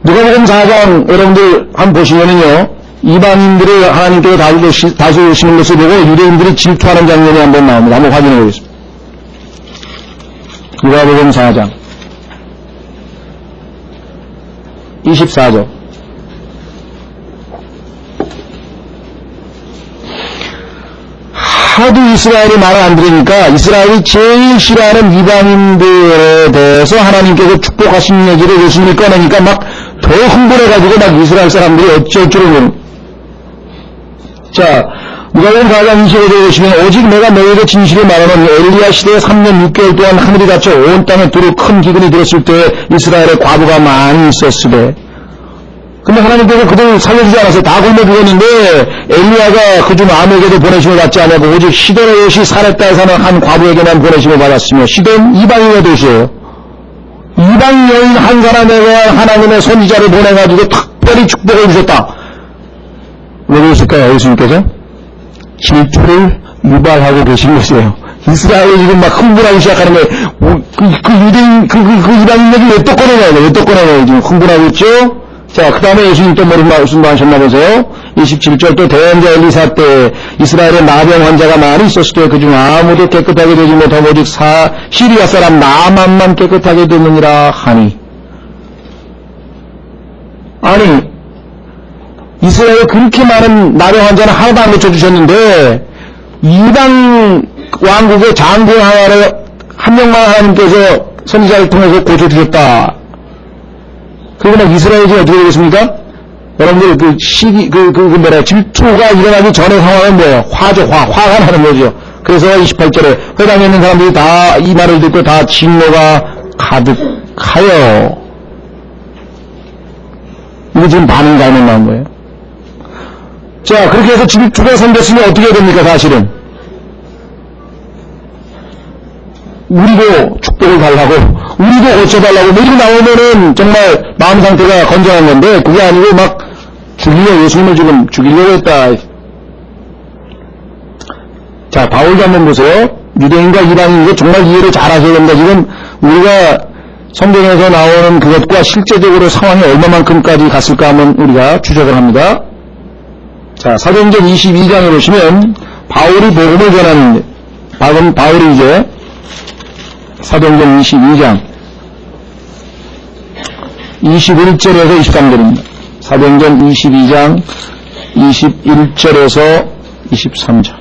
누가복음 4장 여러분들 한번 보시면은요, 이방인들을 하나님께서 다스리시는 것을 보고 유대인들이 질투하는 장면이 한번 나옵니다. 한번 확인해 보겠습니다. 누가복음 4장 24절. 하도 이스라엘이 말을 안 들으니까 이스라엘이 제일 싫어하는 이방인들에 대해서 하나님께서 축복하신 얘기를 예수님이 꺼내니까 막 더 흥분해가지고 막 이스라엘 사람들이 어쩔 줄을 모르는. 자, 누가복음 4장 25절에 보시면 오직 내가 너에게 진실을 말하는 엘리야 시대에 3년 6개월 동안 하늘이 닫혀 온 땅에 두루 큰 기근이 들었을 때 이스라엘의 과부가 많이 있었으되, 근데 하나님께서 그들을 살려주지 않았어요. 다 굶어 죽었는데 엘리야가 그중 아무에게도 보내심을 받지 않았고 오직 시돈의 여시 사렙다에 사는 한 과부에게만 보내심을 받았으며, 시돈 이방인의 도시예요. 이방 여인 한 사람에게 하나님의 선지자를 보내가지고 특별히 축복을 주셨다. 왜 그러실까요? 예수님께서 질투를 유발하고 계신 것이에요. 이스라엘이 지금 막 흥분하기 시작하는 거예요. 유대인, 이방인 얘기 왜 또 꺼내냐고, 왜 또 꺼내냐고, 지금 흥분하고 있죠? 자, 그 다음에 예수님 또 무슨 말 하셨나 보세요. 27절 또 대언자 엘리사 때 이스라엘에 나병 환자가 많이 있었을 때 그중 아무도 깨끗하게 되지 못하고 오직 시리아 사람 나만만 깨끗하게 되느니라 하니. 아니, 이스라엘에 그렇게 많은 나병 환자는 하나도 안 고쳐주셨는데 이방 왕국의 장군 하나를 한 명만 하나님께서 선지자를 통해서 고쳐주셨다. 그러면 이스라엘이 어떻게 되겠습니까? 여러분들 질투가 일어나기 전의 상황은 뭐예요? 화죠, 화가 나는 거죠. 그래서 28절에 회당에 있는 사람들이 다 이 말을 듣고 다 진노가 가득하여. 이거 지금 반응 가면 나온 거예요. 자, 그렇게 해서 질투가 생겼으면 어떻게 해야 됩니까, 사실은? 우리도 축복을 달라고, 우리도 고쳐달라고, 뭐 이렇게 나오면은 정말 마음 상태가 건강한 건데, 그게 아니고 막 예수님을 지금 죽이려고 했다. 자, 바울도 한번 보세요. 유대인과 이방인, 이거 정말 이해를 잘 하셔야 됩니다. 지금 우리가 성경에서 나오는 그것과 실제적으로 상황이 얼마만큼까지 갔을까 하면 우리가 추적을 합니다. 자, 사도행전 22장에 보시면 바울이 복음을 전하는데, 바울이 이제 사도행전 22장 21절에서 23절입니다. 사도행전 22장 21절에서 23절.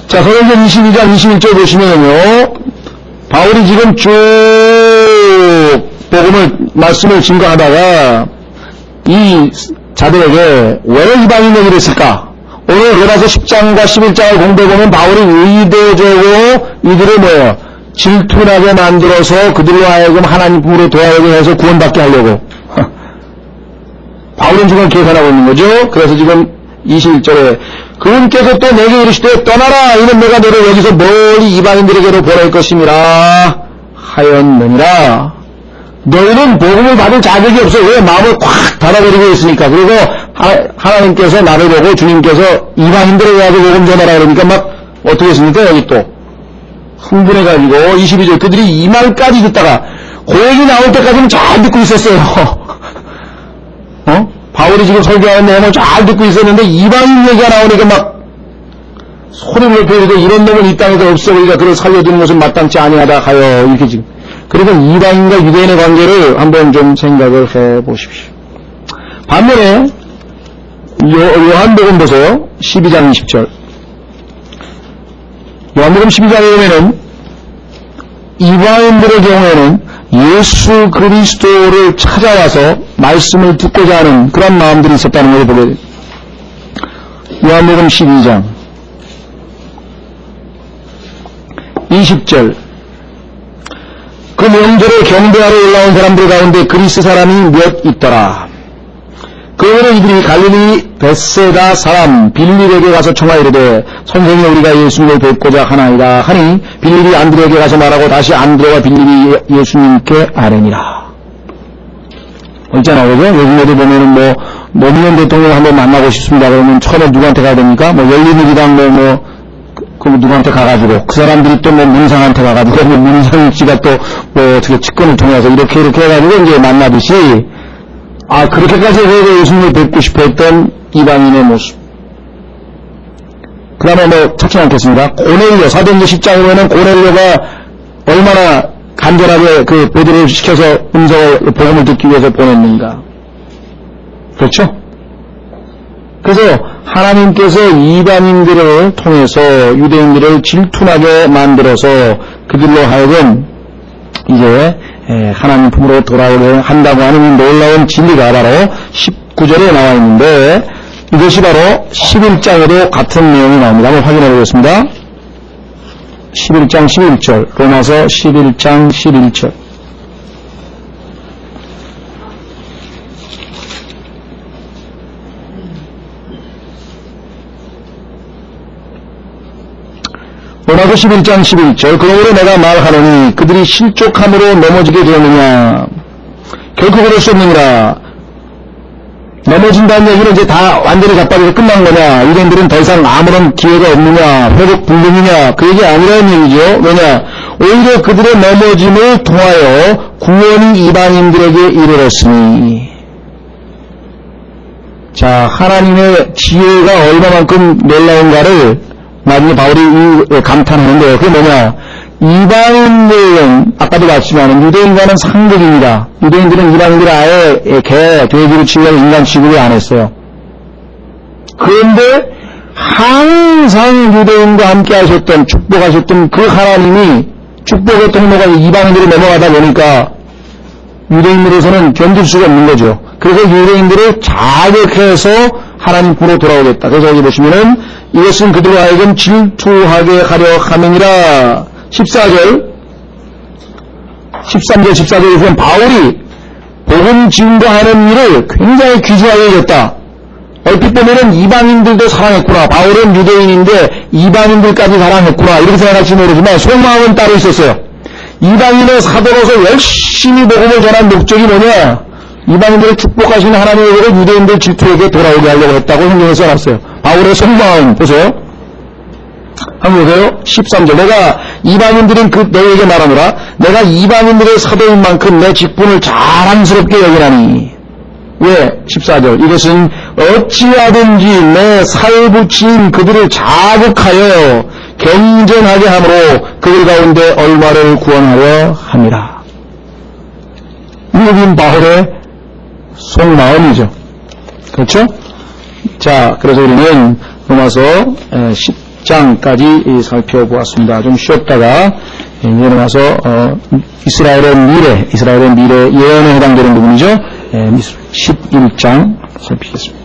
자, 사도행전 22장 21절 보시면요, 바울이 지금 쭉 말씀을 증거하다가 이 자들에게 왜 이방인 얘기를 했을까? 오늘 로마서 10장과 11장을 공부해보면 바울이 의도적으로 이들을 뭐예요? 질투나게 만들어서 그들로 하여금 하나님 품으로 돌아오게 해서 구원받게 하려고. 바울은 지금 계산하고 있는 거죠. 그래서 지금 21절에 그분께서 또 내게 이르시되 떠나라, 이는 내가 너를 여기서 멀리 이방인들에게로 보낼 것임이라 하였느니라. 너희는 복음을 받을 자격이 없어. 왜? 마음을 꽉 닫아버리고 있으니까. 그리고 하나님께서 나를 보고 주님께서 이방인들에게 가서 복음 전하라 그러니까 막 어떻게 했습니까? 여기 또 흥분해가지고 22절 그들이 이 말까지 듣다가 그 얘기 나올 때까지는 잘 듣고 있었어요. 바울이 지금 설교하는 내용을 잘 듣고 있었는데 이방인 얘기가 나오니까 막 소리를 높여주고 이런 놈은 이 땅에서 없어. 우리가 그를 살려두는 것은 마땅치 아니하다 하여. 이렇게 지금. 그리고 이방인과 유대인의 관계를 한번 좀 생각을 해 보십시오. 반면에 요한복음 보세요. 12장 20절. 요한복음 12장에 보면은 이방인들의 경우에는 예수 그리스도를 찾아와서 말씀을 듣고자 하는 그런 마음들이 있었다는 것을 보게 됩니다. 요한복음 12장 20절. 그 명절에 경배하러 올라온 사람들 가운데 그리스 사람이 몇 있더라. 그러므로 이들이 갈릴리 벳세다 사람 빌립에게 가서 청하이르되 선생님 우리가 예수님을 뵙고자 하나이다 하니 빌립이 안드레에게 가서 말하고 다시 안드레와 빌립이 예수님께 아뢰니라. 있잖아요, 그죠? 요즘에도 보면은 노무현 대통령 한번 만나고 싶습니다 그러면 처음에 누구한테 가야 됩니까? 열린우리당 누구한테 가가지고, 그 사람들이 또 문상한테 가가지고, 문상 씨가 또 어떻게 측근을 통해서 이렇게 해가지고 이제 만나듯이, 그렇게까지 해서 예수님을 뵙고 싶어 했던 이방인의 모습. 그 다음에 찾지 않겠습니다. 고넬료, 사도행전 10장에 보면 고넬료가 얼마나 간절하게 베드로를 시켜서 복음을 듣기 위해서 보냈는가. 그렇죠? 그래서 하나님께서 이방인들을 통해서 유대인들을 질투나게 만들어서 그들로 하여금 이제 하나님 품으로 돌아오게 한다고 하는 이 놀라운 진리가 바로 19절에 나와 있는데 이것이 바로 11장에도 같은 내용이 나옵니다. 한번 확인해 보겠습니다. 11장 11절 로마서 11장 11절 로마서 11장 11절 그러므로 내가 말하노니 그들이 실족함으로 넘어지게 되었느냐 결코 그럴 수 없느니라. 넘어진다는 얘기는 이제 다 완전히 자빠져서 끝난 거냐, 유대인들은 더 이상 아무런 기회가 없느냐, 회복 불능이냐, 그 얘기 아니라는 얘기죠. 왜냐, 오히려 그들의 넘어짐을 통하여 구원이 이방인들에게 이르렀으니. 자, 하나님의 지혜가 얼마만큼 놀라운가를 나중에 바울이 감탄하는데요. 그게 뭐냐, 이방인들은 아까도 봤지만 유대인과는 상극입니다. 유대인들은 이방인들 아예 개, 돼지로 치려고 인간 취급을 안 했어요. 그런데 항상 유대인과 함께 하셨던, 축복하셨던 그 하나님이 축복의 통로가 이방인들이 넘어가다 보니까 유대인으로서는 견딜 수가 없는 거죠. 그래서 유대인들을 자극해서 하나님 품으로 돌아오겠다. 그래서 여기 보시면은 이것은 그들로 하여금 질투하게 하려 함이니라. 14절, 13절, 14절에 보면 바울이 복음 증거하는 일을 굉장히 귀중하게 여겼다. 얼핏 보면은 이방인들도 사랑했구나. 바울은 유대인인데 이방인들까지 사랑했구나. 이렇게 생각할지 모르지만 속마음은 따로 있었어요. 이방인의 사도로서 열심히 복음을 전한 목적이 뭐냐? 이방인들을 축복하시는 하나님의 복을 유대인들 질투에게 돌아오게 하려고 했다고 성경에 써놨어요. 바울의 속마음 보세요. 한번 보세요. 13절. 내가 이방인들인 너에게 말하노라. 내가 이방인들의 사도인 만큼 내 직분을 자랑스럽게 여기나니. 왜? 14절. 이것은 어찌하든지 내 살붙인 그들을 자극하여 경쟁하게 함으로 그들 가운데 얼마를 구원하려 함이라. 이게 바울의 속마음이죠. 그렇죠? 자, 그래서 우리는 로마서 10장까지 살펴보았습니다. 좀 쉬었다가 내려가서 이스라엘의 미래 예언에 해당되는 부분이죠. 11장 살피겠습니다.